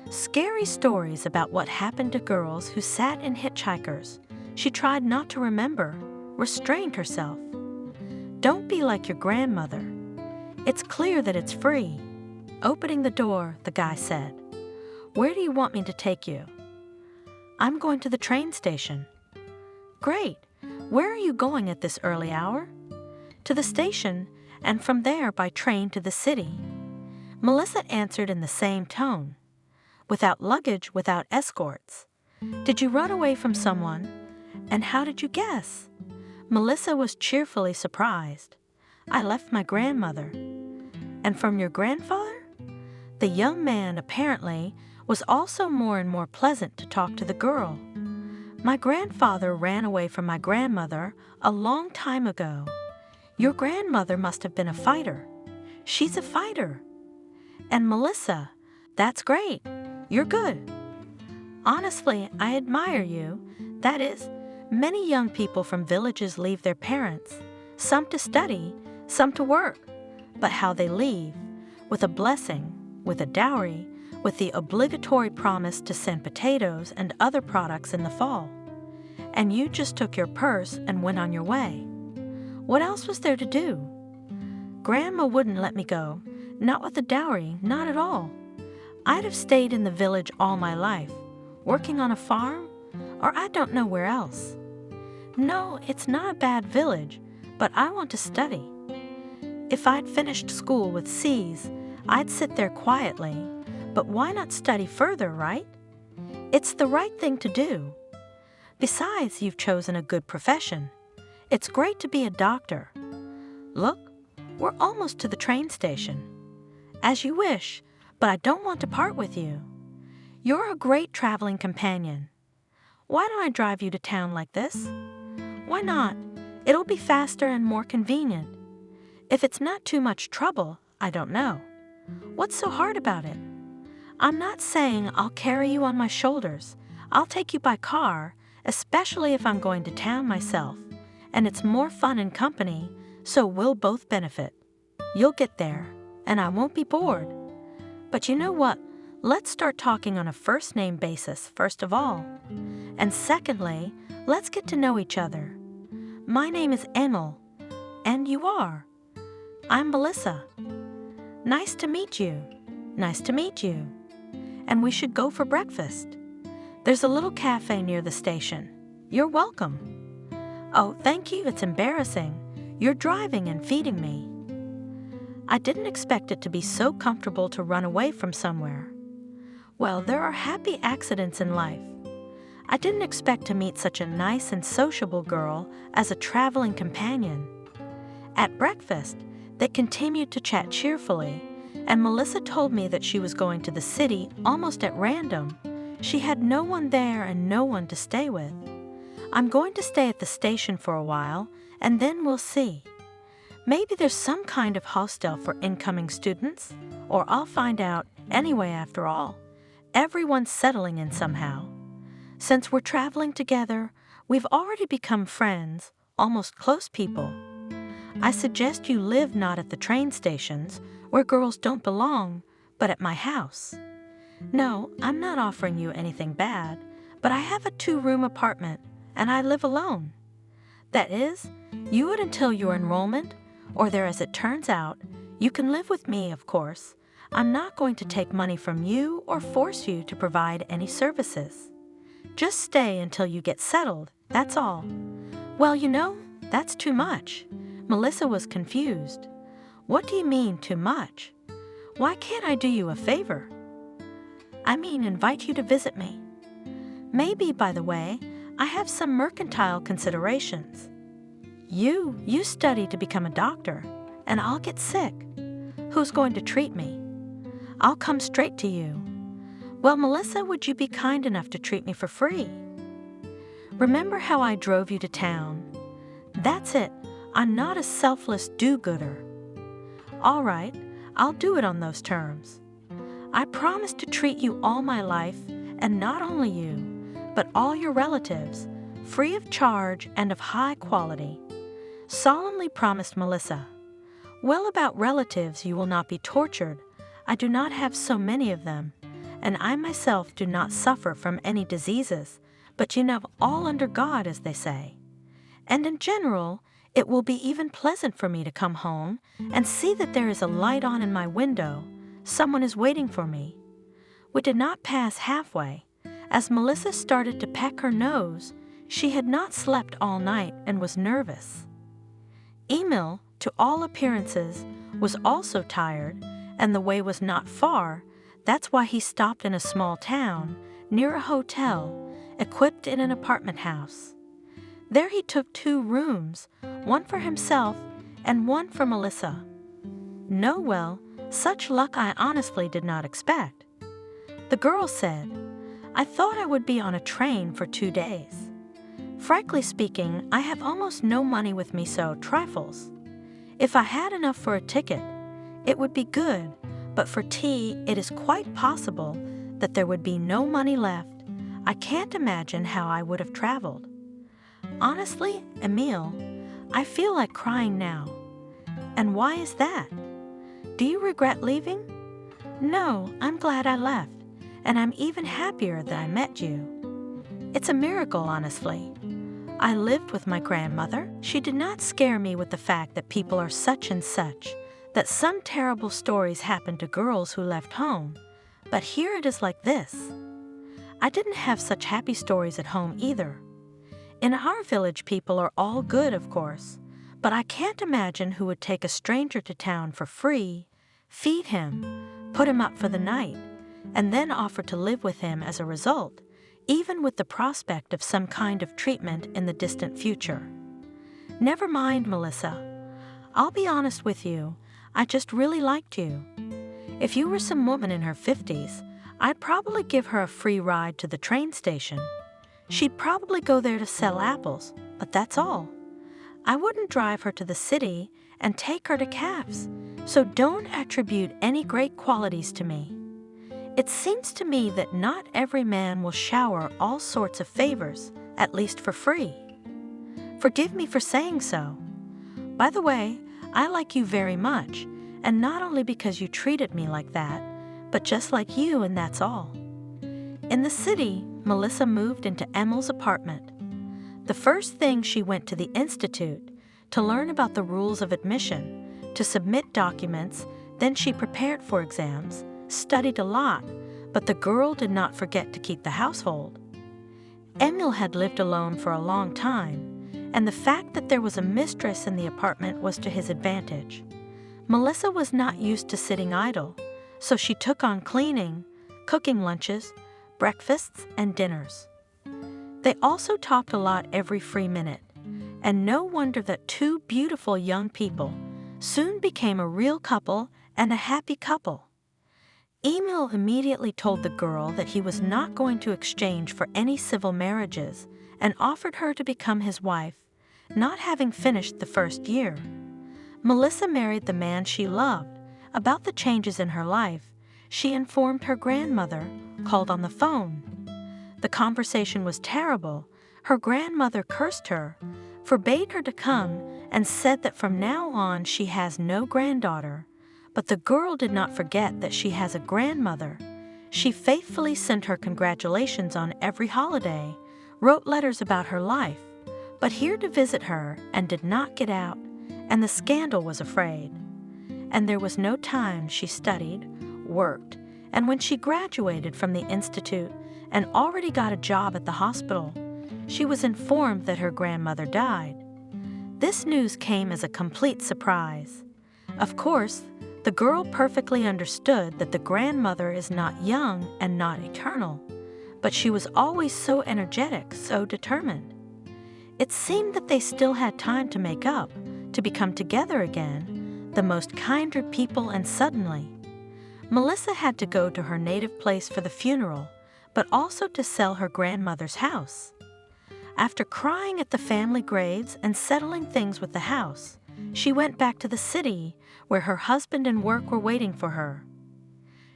Scary stories about what happened to girls who sat in hitchhikers. She tried not to remember, restrained herself. Don't be like your grandmother. It's clear that it's free. Opening the door, the guy said, "Where do you want me to take you?" "I'm going to the train station." "Great. Where are you going at this early hour?" "To the station, and from there by train to the city." Melissa answered in the same tone. "Without luggage, without escorts. Did you run away from someone? And how did you guess?" Melissa was cheerfully surprised. "I left my grandmother." "And from your grandfather?" The young man, apparently, was also more and more pleasant to talk to the girl. "My grandfather ran away from my grandmother a long time ago. Your grandmother must have been a fighter." "She's a fighter." "And Melissa, that's great. You're good." "Honestly, I admire you. That is, many young people from villages leave their parents, some to study, some to work. But how they leave, with a blessing, with a dowry, with the obligatory promise to send potatoes and other products in the fall. And you just took your purse and went on your way. What else was there to do? Grandma wouldn't let me go, not with the dowry, not at all. I'd have stayed in the village all my life, working on a farm, or I don't know where else. No, it's not a bad village, but I want to study. If I'd finished school with C's, I'd sit there quietly, but why not study further, right? It's the right thing to do. Besides, you've chosen a good profession. It's great to be a doctor. Look, we're almost to the train station. As you wish, but I don't want to part with you. You're a great traveling companion. Why don't I drive you to town like this? Why not? It'll be faster and more convenient. If it's not too much trouble, I don't know. What's so hard about it? I'm not saying I'll carry you on my shoulders. I'll take you by car, especially if I'm going to town myself, and it's more fun in company, so we'll both benefit. You'll get there, and I won't be bored. But you know what? Let's start talking on a first-name basis, first of all. And secondly, let's get to know each other. My name is Emil, and you are. I'm Melissa. Nice to meet you. Nice to meet you. And we should go for breakfast. There's a little cafe near the station. You're welcome. Oh, thank you, it's embarrassing. You're driving and feeding me. I didn't expect it to be so comfortable to run away from somewhere. Well, there are happy accidents in life. I didn't expect to meet such a nice and sociable girl as a traveling companion. At breakfast, they continued to chat cheerfully, and Melissa told me that she was going to the city almost at random. She had no one there and no one to stay with. I'm going to stay at the station for a while, and then we'll see. Maybe there's some kind of hostel for incoming students, or I'll find out anyway after all. Everyone's settling in somehow. Since we're traveling together, we've already become friends, almost close people. I suggest you live not at the train stations, where girls don't belong, but at my house. No, I'm not offering you anything bad, but I have a 2-room apartment, and I live alone. That is, you would until your enrollment, or there as it turns out, you can live with me, of course. I'm not going to take money from you or force you to provide any services. Just stay until you get settled, that's all. Well, you know, that's too much. Melissa was confused. What do you mean, too much? Why can't I do you a favor? I mean, invite you to visit me. Maybe, by the way, I have some mercantile considerations. You study to become a doctor, and I'll get sick. Who's going to treat me? I'll come straight to you. Well, Melissa, would you be kind enough to treat me for free? Remember how I drove you to town? That's it. I'm not a selfless do-gooder. All right, I'll do it on those terms. I promise to treat you all my life, and not only you, but all your relatives, free of charge and of high quality. Solemnly promised Melissa. Well, about relatives, you will not be tortured. I do not have so many of them, and I myself do not suffer from any diseases, but you know, all under God, as they say. And in general, it will be even pleasant for me to come home and see that there is a light on in my window. Someone is waiting for me. We did not pass halfway. As Melissa started to peck her nose, she had not slept all night and was nervous. Emil, to all appearances, was also tired, and the way was not far. That's why he stopped in a small town, near a hotel, equipped in an apartment house. There he took 2 rooms, one for himself and one for Melissa. No, well, such luck I honestly did not expect. The girl said, I thought I would be on a train for 2 days. Frankly speaking, I have almost no money with me, so trifles. If I had enough for a ticket, it would be good, but for tea, it is quite possible that there would be no money left. I can't imagine how I would have traveled. Honestly, Emil, I feel like crying now. And why is that? Do you regret leaving? No, I'm glad I left, and I'm even happier that I met you. It's a miracle, honestly. I lived with my grandmother. She did not scare me with the fact that people are such and such, that some terrible stories happen to girls who left home. But here it is like this. I didn't have such happy stories at home either. In our village, people are all good, of course, but I can't imagine who would take a stranger to town for free, feed him, put him up for the night, and then offer to live with him as a result, even with the prospect of some kind of treatment in the distant future. Never mind, Melissa. I'll be honest with you, I just really liked you. If you were some woman in her 50s, I'd probably give her a free ride to the train station. She'd probably go there to sell apples, but that's all. I wouldn't drive her to the city and take her to cafes, so don't attribute any great qualities to me. It seems to me that not every man will shower all sorts of favors, at least for free. Forgive me for saying so. By the way, I like you very much, and not only because you treated me like that, but just like you, and that's all. In the city, Melissa moved into Emil's apartment. The first thing, she went to the institute to learn about the rules of admission, to submit documents, then she prepared for exams, studied a lot, but the girl did not forget to keep the household. Emil had lived alone for a long time, and the fact that there was a mistress in the apartment was to his advantage. Melissa was not used to sitting idle, so she took on cleaning, cooking lunches, breakfasts, and dinners. They also talked a lot every free minute, and no wonder that two beautiful young people soon became a real couple and a happy couple. Emil immediately told the girl that he was not going to exchange for any civil marriages and offered her to become his wife, not having finished the first year. Melissa married the man she loved. About the changes in her life, she informed her grandmother, called on the phone. The conversation was terrible. Her grandmother cursed her, forbade her to come, and said that from now on she has no granddaughter. But the girl did not forget that she has a grandmother. She faithfully sent her congratulations on every holiday, wrote letters about her life, but here to visit her and did not get out, and the scandal was afraid. And there was no time. She studied, worked, and when she graduated from the institute and already got a job at the hospital, she was informed that her grandmother died. This news came as a complete surprise. Of course, the girl perfectly understood that the grandmother is not young and not eternal, but she was always so energetic, so determined. It seemed that they still had time to make up, to become together again, the most kindred people, and suddenly, Melissa had to go to her native place for the funeral, but also to sell her grandmother's house. After crying at the family graves and settling things with the house, she went back to the city where her husband and work were waiting for her.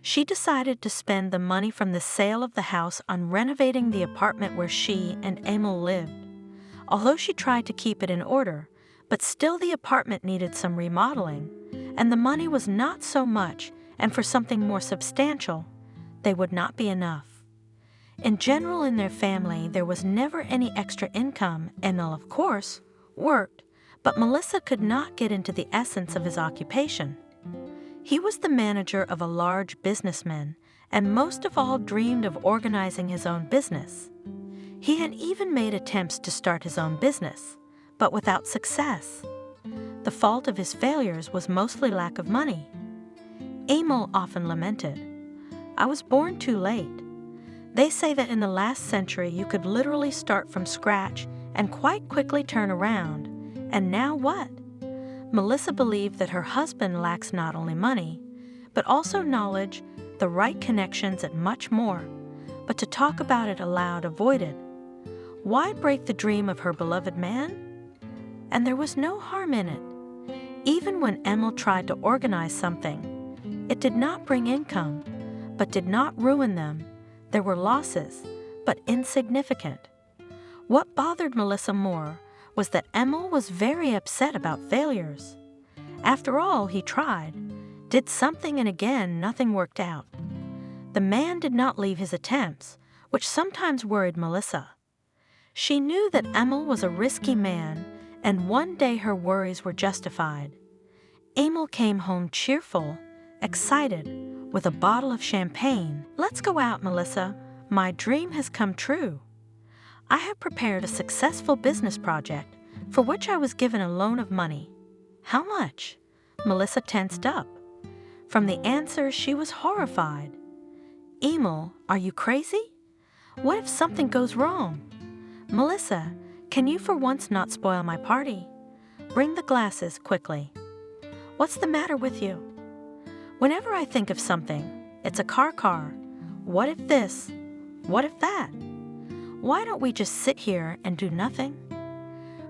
She decided to spend the money from the sale of the house on renovating the apartment where she and Emil lived. Although she tried to keep it in order, but still the apartment needed some remodeling, and the money was not so much, and for something more substantial, they would not be enough. In general, in their family, there was never any extra income. Emil, of course, worked, but Melissa could not get into the essence of his occupation. He was the manager of a large businessman, and most of all dreamed of organizing his own business. He had even made attempts to start his own business, but without success. The fault of his failures was mostly lack of money. Emil often lamented, "I was born too late." They say that in the last century you could literally start from scratch and quite quickly turn around. And now what? Melissa believed that her husband lacks not only money, but also knowledge, the right connections, and much more, but to talk about it aloud avoided. Why break the dream of her beloved man? And there was no harm in it. Even when Emil tried to organize something, it did not bring income, but did not ruin them. There were losses, but insignificant. What bothered Melissa more was that Emil was very upset about failures. After all, he tried, did something, and again nothing worked out. The man did not leave his attempts, which sometimes worried Melissa. She knew that Emil was a risky man, and one day her worries were justified. Emil came home cheerful, excited, with a bottle of champagne. "Let's go out, Melissa. My dream has come true." I have prepared a successful business project for which I was given a loan of money. How much? Melissa tensed up. From the answer, she was horrified. Emil, are you crazy? What if something goes wrong? Melissa, can you for once not spoil my party? Bring the glasses quickly. What's the matter with you? Whenever I think of something, it's a car. What if this? What if that? Why don't we just sit here and do nothing?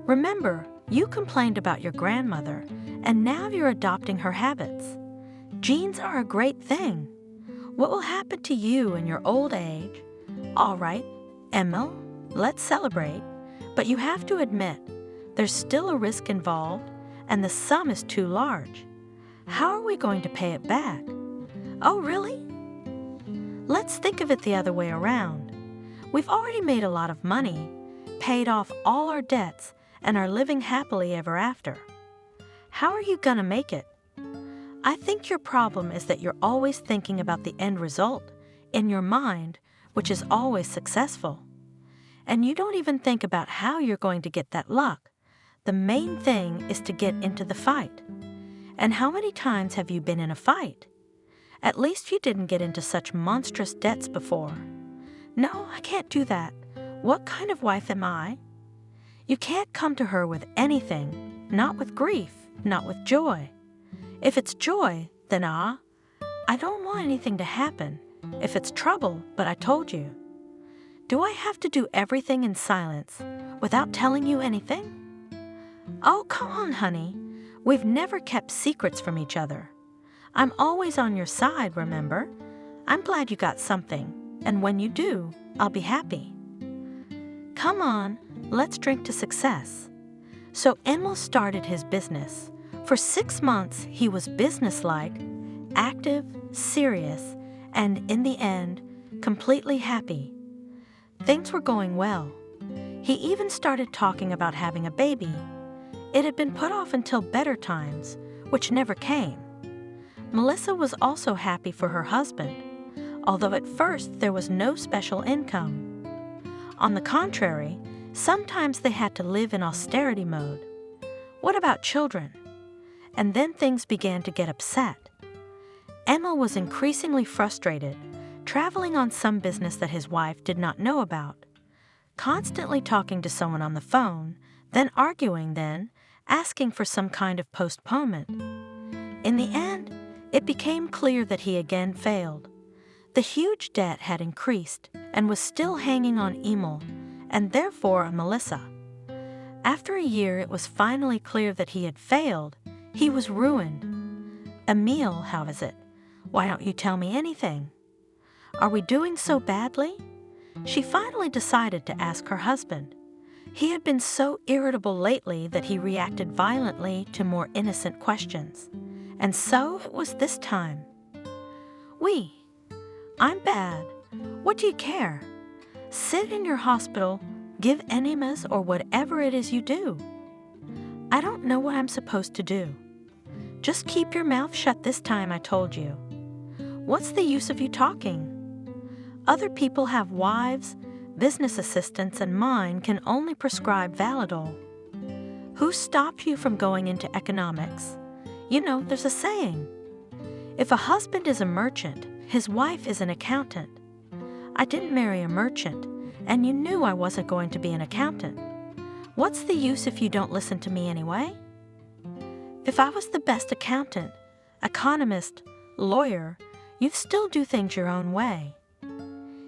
Remember, you complained about your grandmother, and now you're adopting her habits. Genes are a great thing. What will happen to you in your old age? All right, Emil, let's celebrate, but you have to admit, there's still a risk involved, and the sum is too large. How are we going to pay it back? Oh, really? Let's think of it the other way around. We've already made a lot of money, paid off all our debts, and are living happily ever after. How are you gonna make it? I think your problem is that you're always thinking about the end result in your mind, which is always successful. And you don't even think about how you're going to get that luck. The main thing is to get into the fight. And how many times have you been in a fight? At least you didn't get into such monstrous debts before. No, I can't do that. What kind of wife am I? You can't come to her with anything, not with grief, not with joy. If it's joy, then I don't want anything to happen. If it's trouble, but I told you. Do I have to do everything in silence without telling you anything? Oh, come on, honey. We've never kept secrets from each other. I'm always on your side, remember? I'm glad you got something, and when you do, I'll be happy. Come on, let's drink to success. So Emil started his business. For 6 months, he was businesslike, active, serious, and in the end, completely happy. Things were going well. He even started talking about having a baby. It had been put off until better times, which never came. Melissa was also happy for her husband, although at first there was no special income. On the contrary, sometimes they had to live in austerity mode. What about children? And then things began to get upset. Emil was increasingly frustrated, traveling on some business that his wife did not know about, constantly talking to someone on the phone, then arguing, then asking for some kind of postponement. In the end, it became clear that he again failed. The huge debt had increased and was still hanging on Emil, and therefore on Melissa. After a year, it was finally clear that he had failed. He was ruined. Emil, how is it? Why don't you tell me anything? Are we doing so badly? She finally decided to ask her husband. He had been so irritable lately that he reacted violently to more innocent questions. And so it was this time. I'm bad. What do you care? Sit in your hospital, give enemas or whatever it is you do. I don't know what I'm supposed to do. Just keep your mouth shut this time, I told you. What's the use of you talking? Other people have wives, business assistants, and mine can only prescribe Valadol. Who stopped you from going into economics? You know, there's a saying. If a husband is a merchant, his wife is an accountant. I didn't marry a merchant, and you knew I wasn't going to be an accountant. What's the use if you don't listen to me anyway? If I was the best accountant, economist, lawyer, you'd still do things your own way.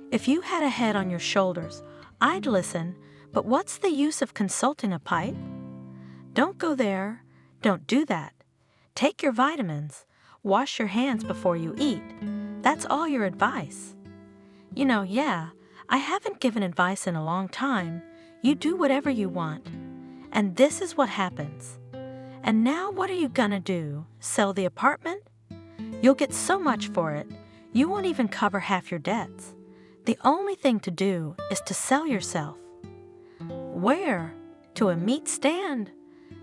If you had a head on your shoulders, I'd listen, but what's the use of consulting a pipe? Don't go there. Don't do that. Take your vitamins. Wash your hands before you eat. That's all your advice. You know, I haven't given advice in a long time. You do whatever you want. And this is what happens. And now what are you gonna do? Sell the apartment? You'll get so much for it, you won't even cover half your debts. The only thing to do is to sell yourself. Where? To a meat stand?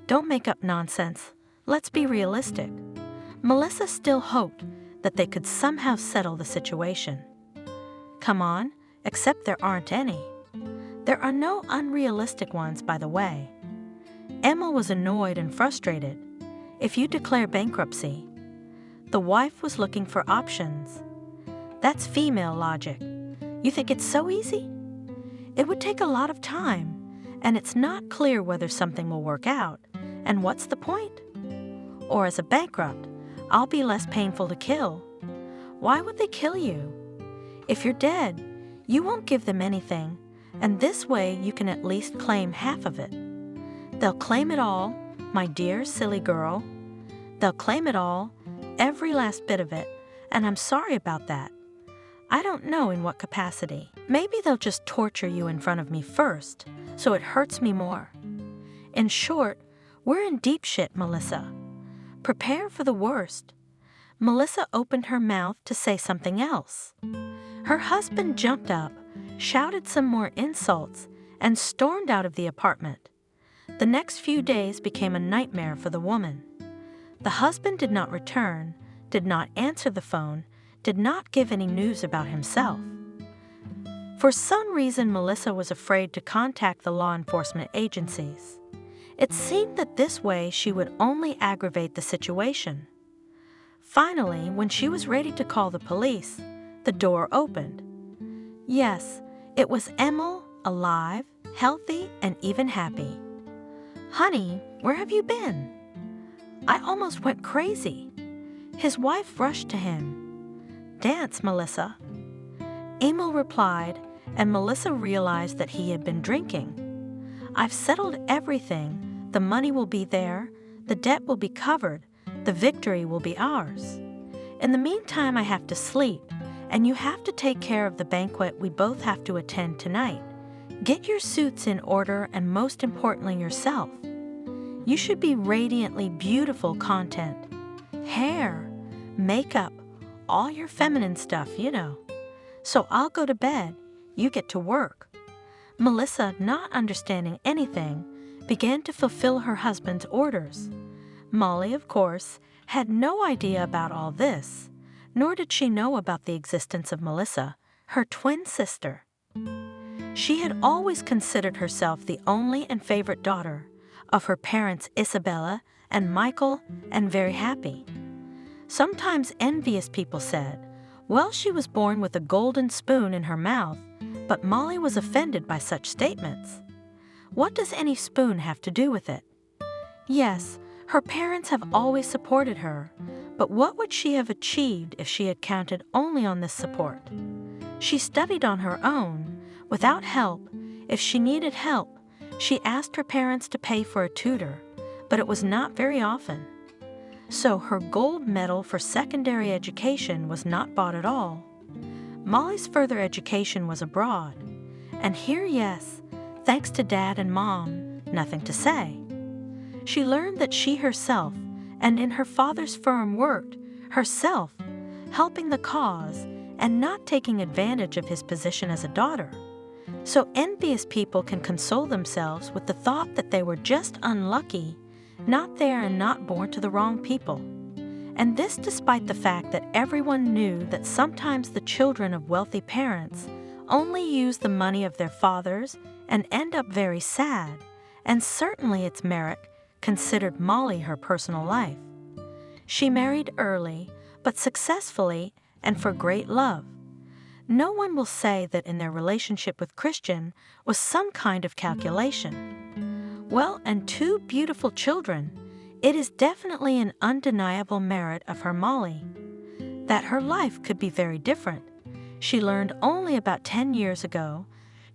Don't make up nonsense. Let's be realistic. Melissa still hoped that they could somehow settle the situation. Come on, except there aren't any. There are no unrealistic ones, by the way. Emma was annoyed and frustrated. If you declare bankruptcy, the wife was looking for options. That's female logic. You think it's so easy? It would take a lot of time, and it's not clear whether something will work out, and what's the point? Or as a bankrupt, I'll be less painful to kill. Why would they kill you? If you're dead, you won't give them anything, and this way you can at least claim half of it. They'll claim it all, my dear silly girl. They'll claim it all, every last bit of it, and I'm sorry about that. I don't know in what capacity. Maybe they'll just torture you in front of me first, so it hurts me more. In short, we're in deep shit, Melissa. Prepare for the worst. Melissa opened her mouth to say something else. Her husband jumped up, shouted some more insults, and stormed out of the apartment. The next few days became a nightmare for the woman. The husband did not return, did not answer the phone, did not give any news about himself. For some reason, Melissa was afraid to contact the law enforcement agencies. It seemed that this way she would only aggravate the situation. Finally, when she was ready to call the police, the door opened. Yes, it was Emil, alive, healthy, and even happy. "Honey, where have you been?" I almost went crazy. His wife rushed to him. "Dance, Melissa." Emil replied, and Melissa realized that he had been drinking. "I've settled everything. The money will be there. The debt will be covered. The victory will be ours. In the meantime, I have to sleep, and you have to take care of the banquet we both have to attend tonight. Get your suits in order, and most importantly, yourself. You should be radiantly beautiful content. Hair, makeup, all your feminine stuff, you know. So I'll go to bed. You get to work." Melissa, not understanding anything, began to fulfill her husband's orders. Molly, of course, had no idea about all this, nor did she know about the existence of Melissa, her twin sister. She had always considered herself the only and favorite daughter of her parents Isabella and Michael, and very happy. Sometimes envious people said, well, she was born with a golden spoon in her mouth, but Molly was offended by such statements. What does any spoon have to do with it? Yes, her parents have always supported her, but what would she have achieved if she had counted only on this support? She studied on her own, without help. If she needed help, she asked her parents to pay for a tutor, but it was not very often. So her gold medal for secondary education was not bought at all. Molly's further education was abroad, and here, yes, thanks to Dad and Mom, nothing to say. She learned that she herself, and in her father's firm worked, herself, helping the cause and not taking advantage of his position as a daughter. So envious people can console themselves with the thought that they were just unlucky, not there and not born to the wrong people. And this despite the fact that everyone knew that sometimes the children of wealthy parents only use the money of their fathers and end up very sad, and certainly its merit considered Molly her personal life. She married early, but successfully and for great love. No one will say that in their relationship with Christian was some kind of calculation. Well, and 2 beautiful children, it is definitely an undeniable merit of her Molly. That her life could be very different, she learned only about 10 years ago,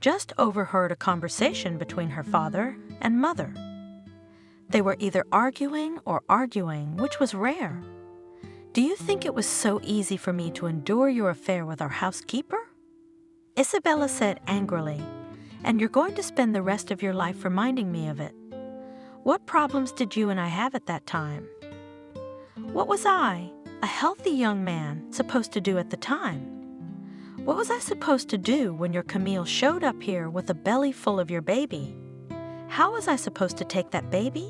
just overheard a conversation between her father and mother. They were either arguing or arguing, which was rare. "Do you think it was so easy for me to endure your affair with our housekeeper?" Isabella said angrily, "And you're going to spend the rest of your life reminding me of it. What problems did you and I have at that time? What was I, a healthy young man, supposed to do at the time? What was I supposed to do when your Camille showed up here with a belly full of your baby? How was I supposed to take that baby?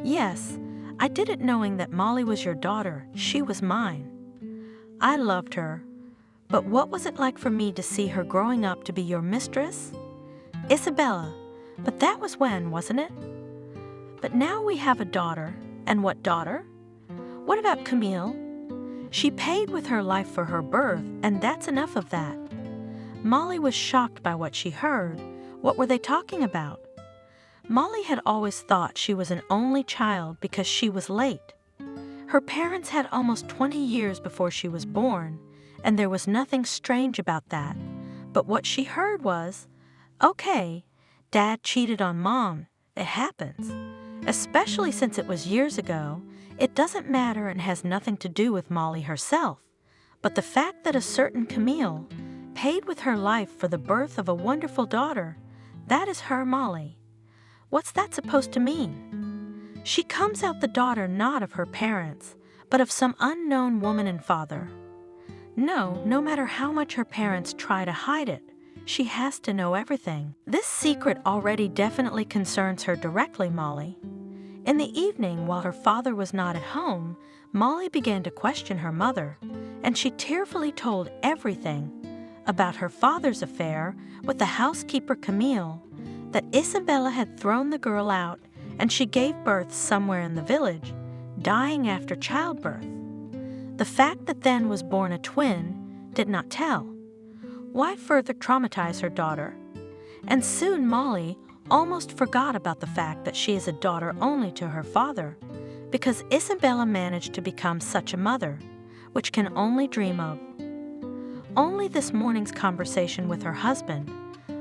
Yes, I did it knowing that Molly was your daughter, she was mine. I loved her, but what was it like for me to see her growing up to be your mistress? Isabella. But that was when, wasn't it? But now we have a daughter. And what daughter? What about Camille? She paid with her life for her birth, and that's enough of that. Molly was shocked by what she heard. What were they talking about? Molly had always thought she was an only child because she was late. Her parents had almost 20 years before she was born, and there was nothing strange about that. But what she heard was, okay, Dad cheated on Mom. It happens. Especially since it was years ago, it doesn't matter and has nothing to do with Molly herself. But the fact that a certain Camille paid with her life for the birth of a wonderful daughter, that is her Molly. What's that supposed to mean? She comes out the daughter not of her parents, but of some unknown woman and father. No matter how much her parents try to hide it, she has to know everything. This secret already definitely concerns her directly, Molly. In the evening, while her father was not at home, Molly began to question her mother, and she tearfully told everything about her father's affair with the housekeeper Camille, that Isabella had thrown the girl out and she gave birth somewhere in the village, dying after childbirth. The fact that then was born a twin did not tell. Why further traumatize her daughter? And soon Molly almost forgot about the fact that she is a daughter only to her father, because Isabella managed to become such a mother, which can only dream of. Only this morning's conversation with her husband,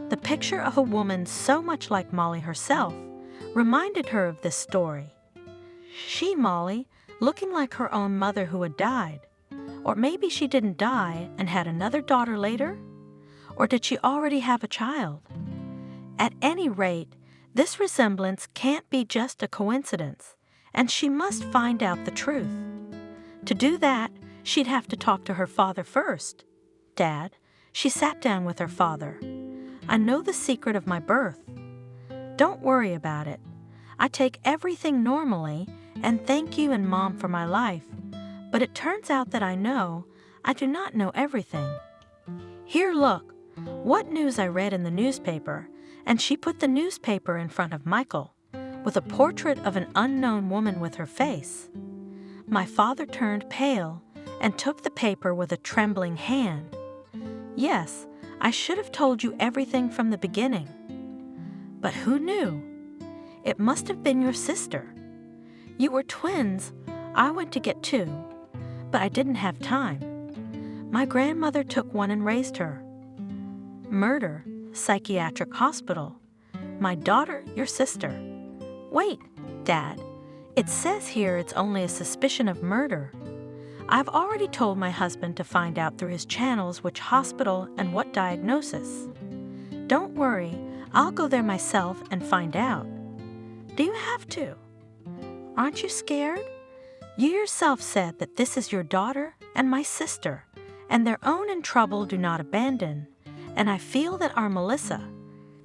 the picture of a woman so much like Molly herself, reminded her of this story. She, Molly, looking like her own mother who had died. Or maybe she didn't die and had another daughter later? Or did she already have a child? At any rate, this resemblance can't be just a coincidence, and she must find out the truth. To do that, she'd have to talk to her father first. Dad, she sat down with her father. I know the secret of my birth. Don't worry about it. I take everything normally and thank you and Mom for my life, but it turns out that I do not know everything. Here, look, what news I read in the newspaper, and she put the newspaper in front of Michael, with a portrait of an unknown woman with her face. My father turned pale and took the paper with a trembling hand. Yes, I should have told you everything from the beginning. But who knew? It must have been your sister. You were twins. I went to get two, but I didn't have time. My grandmother took one and raised her. Murder, psychiatric hospital. My daughter, your sister. Wait, Dad, it says here it's only a suspicion of murder. I've already told my husband to find out through his channels which hospital and what diagnosis. Don't worry, I'll go there myself and find out. Do you have to? Aren't you scared? You yourself said that this is your daughter and my sister, and their own in trouble do not abandon. And I feel that our Melissa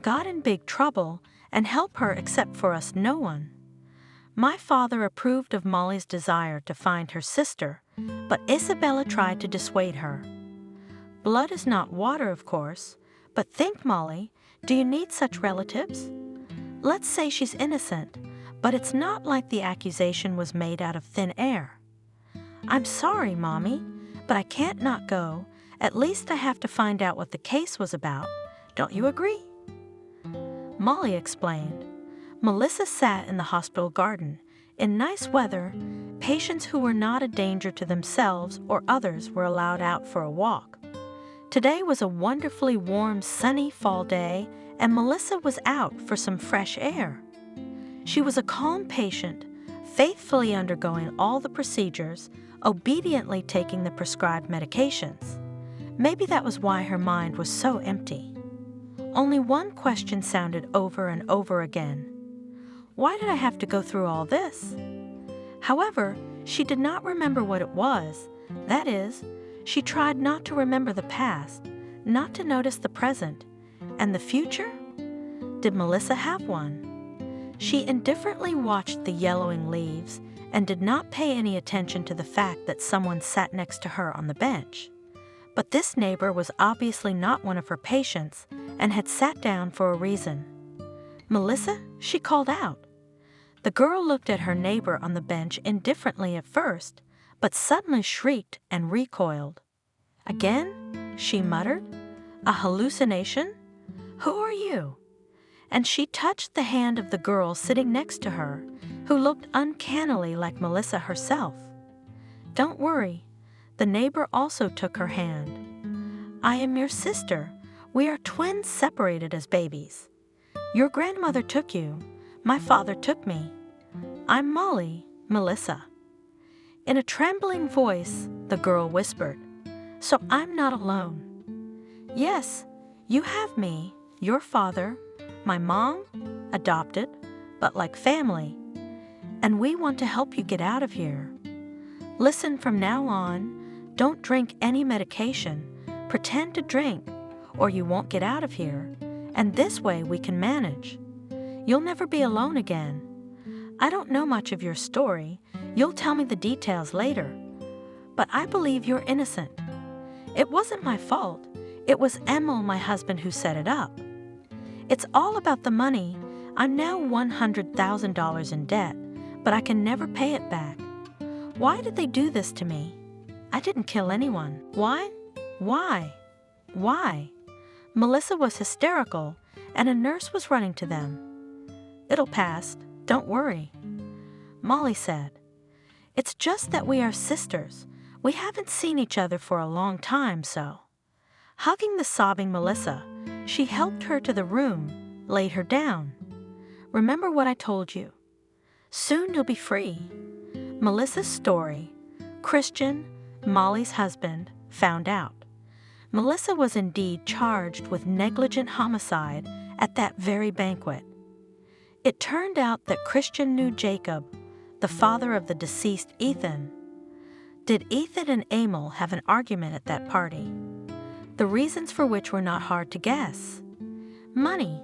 got in big trouble, and help her except for us no one. My father approved of Molly's desire to find her sister, but Isabella tried to dissuade her. Blood is not water, of course, but think, Molly, do you need such relatives? Let's say she's innocent, but it's not like the accusation was made out of thin air. I'm sorry, Mommy, but I can't not go. At least I have to find out what the case was about. Don't you agree? Molly explained. Melissa sat in the hospital garden. In nice weather, patients who were not a danger to themselves or others were allowed out for a walk. Today was a wonderfully warm, sunny fall day, and Melissa was out for some fresh air. She was a calm patient, faithfully undergoing all the procedures, obediently taking the prescribed medications. Maybe that was why her mind was so empty. Only one question sounded over and over again. Why did I have to go through all this? However, she did not remember what it was. That is, she tried not to remember the past, not to notice the present. And the future? Did Melissa have one? She indifferently watched the yellowing leaves and did not pay any attention to the fact that someone sat next to her on the bench. But this neighbor was obviously not one of her patients and had sat down for a reason. "Melissa?" she called out. The girl looked at her neighbor on the bench indifferently at first, but suddenly shrieked and recoiled. "Again?" she muttered. "A hallucination? Who are you?" And she touched the hand of the girl sitting next to her, who looked uncannily like Melissa herself. "Don't worry." The neighbor also took her hand. "I am your sister. We are twins separated as babies. Your grandmother took you. My father took me. I'm Molly, Melissa." In a trembling voice, the girl whispered, "So I'm not alone." "Yes, you have me, your father, my mom, adopted, but like family. And we want to help you get out of here. Listen, from now on, don't drink any medication. Pretend to drink, or you won't get out of here. And this way we can manage. You'll never be alone again. I don't know much of your story. You'll tell me the details later. But I believe you're innocent. It wasn't my fault. It was Emil, my husband, who set it up. It's all about the money. I'm now $100,000 in debt, but I can never pay it back. Why did they do this to me? I didn't kill anyone. Why? Why? Why?" Melissa was hysterical, and a nurse was running to them. "It'll pass. Don't worry." Molly said, "It's just that we are sisters. We haven't seen each other for a long time, so." Hugging the sobbing Melissa, she helped her to the room, laid her down. "Remember what I told you. Soon you'll be free." Melissa's story. Christian, Molly's husband, found out. Melissa was indeed charged with negligent homicide at that very banquet. It turned out that Christian knew Jacob, the father of the deceased Ethan. Did Ethan and Emil have an argument at that party? The reasons for which were not hard to guess. Money.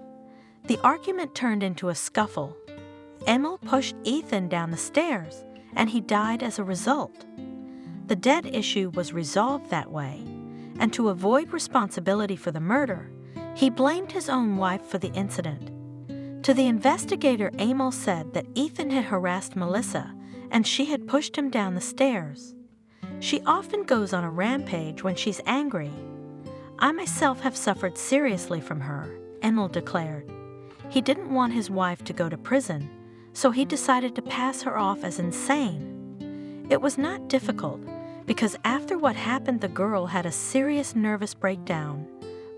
The argument turned into a scuffle. Emil pushed Ethan down the stairs, and he died as a result. The debt issue was resolved that way, and to avoid responsibility for the murder, he blamed his own wife for the incident. To the investigator, Emil said that Ethan had harassed Melissa and she had pushed him down the stairs. She often goes on a rampage when she's angry. "I myself have suffered seriously from her," Emil declared. He didn't want his wife to go to prison, so he decided to pass her off as insane. It was not difficult, because after what happened, the girl had a serious nervous breakdown.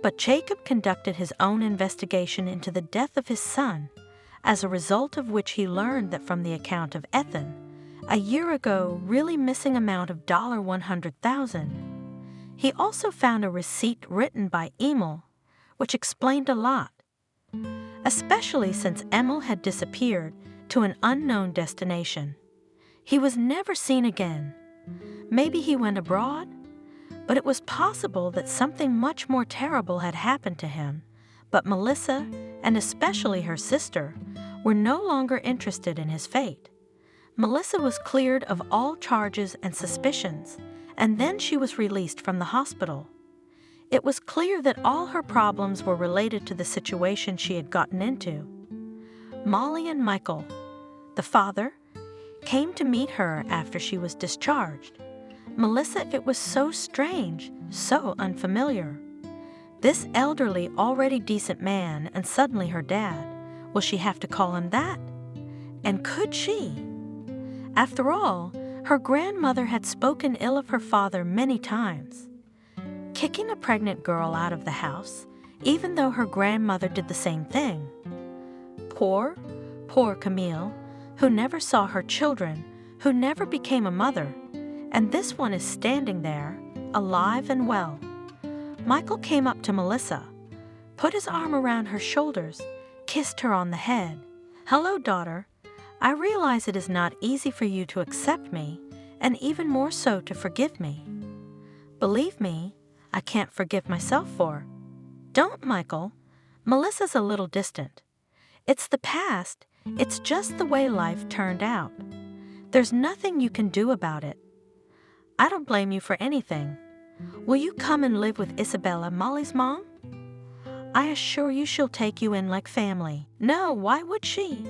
But Jacob conducted his own investigation into the death of his son, as a result of which he learned that from the account of Ethan, a year ago, really missing amount of $100,000. He also found a receipt written by Emil, which explained a lot, especially since Emil had disappeared to an unknown destination. He was never seen again. Maybe he went abroad? But it was possible that something much more terrible had happened to him. But Melissa, and especially her sister, were no longer interested in his fate. Melissa was cleared of all charges and suspicions, and then she was released from the hospital. It was clear that all her problems were related to the situation she had gotten into. Molly and Michael, the father, came to meet her after she was discharged. Melissa, it was so strange, so unfamiliar. This elderly, already decent man, and suddenly her dad. Will she have to call him that? And could she? After all, her grandmother had spoken ill of her father many times. Kicking a pregnant girl out of the house, even though her grandmother did the same thing. Poor Camille, who never saw her children, who never became a mother. And this one is standing there, alive and well. Michael came up to Melissa, put his arm around her shoulders, kissed her on the head. "Hello, daughter. I realize it is not easy for you to accept me, and even more so to forgive me. Believe me, I can't forgive myself for." "Don't, Michael." Melissa's a little distant. "It's the past. It's just the way life turned out. There's nothing you can do about it. I don't blame you for anything. Will you come and live with Isabella, Molly's mom? I assure you she'll take you in like family. No, why would she?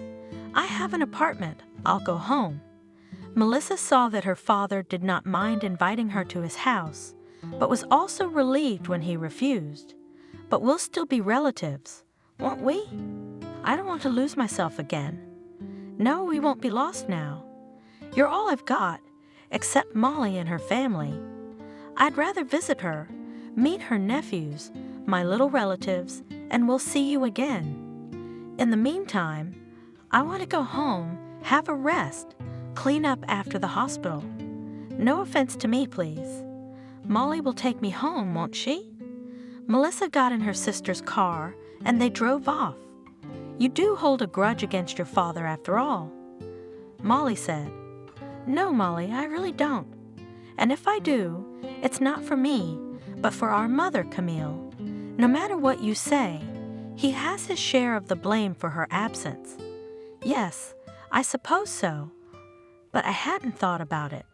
I have an apartment. I'll go home. Melissa saw that her father did not mind inviting her to his house, but was also relieved when he refused. But we'll still be relatives, won't we? I don't want to lose myself again. No, we won't be lost now. You're all I've got, except Molly and her family. I'd rather visit her, meet her nephews, my little relatives, and we'll see you again. In the meantime, I want to go home, have a rest, clean up after the hospital. No offense to me, please. Molly will take me home, won't she? Melissa got in her sister's car, and they drove off. You do hold a grudge against your father after all. Molly said, No, Molly, I really don't. And if I do, it's not for me, but for our mother, Camille. No matter what you say, he has his share of the blame for her absence. Yes, I suppose so, but I hadn't thought about it.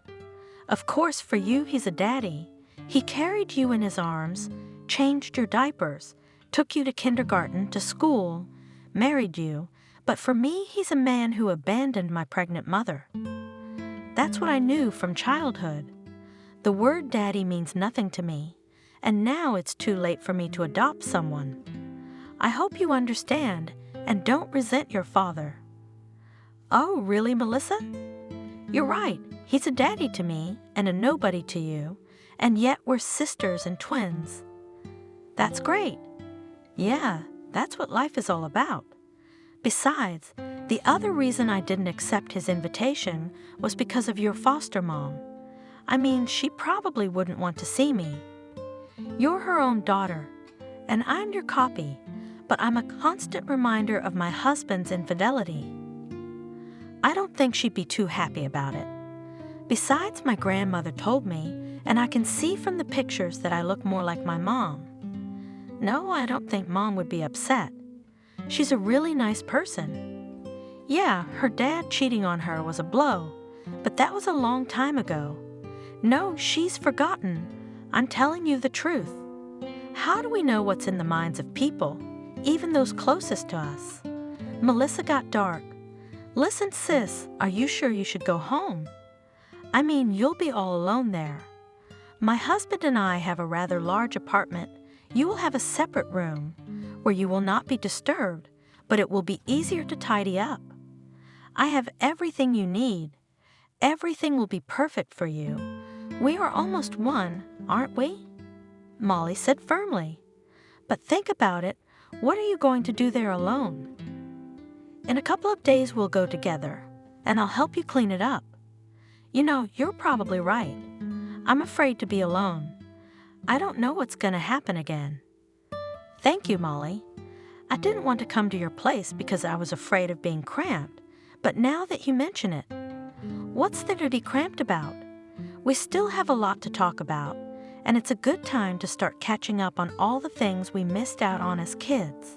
Of course, for you, he's a daddy. He carried you in his arms, changed your diapers, took you to kindergarten, to school, married you, but for me, he's a man who abandoned my pregnant mother. That's what I knew from childhood. The word daddy means nothing to me, and now it's too late for me to adopt someone. I hope you understand and don't resent your father. Oh, really, Melissa? You're right. He's a daddy to me and a nobody to you, and yet we're sisters and twins. That's great. Yeah, that's what life is all about. Besides, the other reason I didn't accept his invitation was because of your foster mom. I mean, she probably wouldn't want to see me. You're her own daughter, and I'm your copy, but I'm a constant reminder of my husband's infidelity. I don't think she'd be too happy about it. Besides, my grandmother told me, and I can see from the pictures that I look more like my mom. No, I don't think Mom would be upset. She's a really nice person. Yeah, her dad cheating on her was a blow, but that was a long time ago. No, she's forgotten. I'm telling you the truth. How do we know what's in the minds of people, even those closest to us? Melissa got dark. Listen, sis, are you sure you should go home? I mean, you'll be all alone there. My husband and I have a rather large apartment. You will have a separate room where you will not be disturbed, but it will be easier to tidy up. I have everything you need. Everything will be perfect for you. We are almost one, aren't we? Molly said firmly. But think about it. What are you going to do there alone? In a couple of days we'll go together, and I'll help you clean it up. You know, you're probably right. I'm afraid to be alone. I don't know what's going to happen again. Thank you, Molly. I didn't want to come to your place because I was afraid of being cramped, but now that you mention it, what's there to be cramped about? We still have a lot to talk about, and it's a good time to start catching up on all the things we missed out on as kids.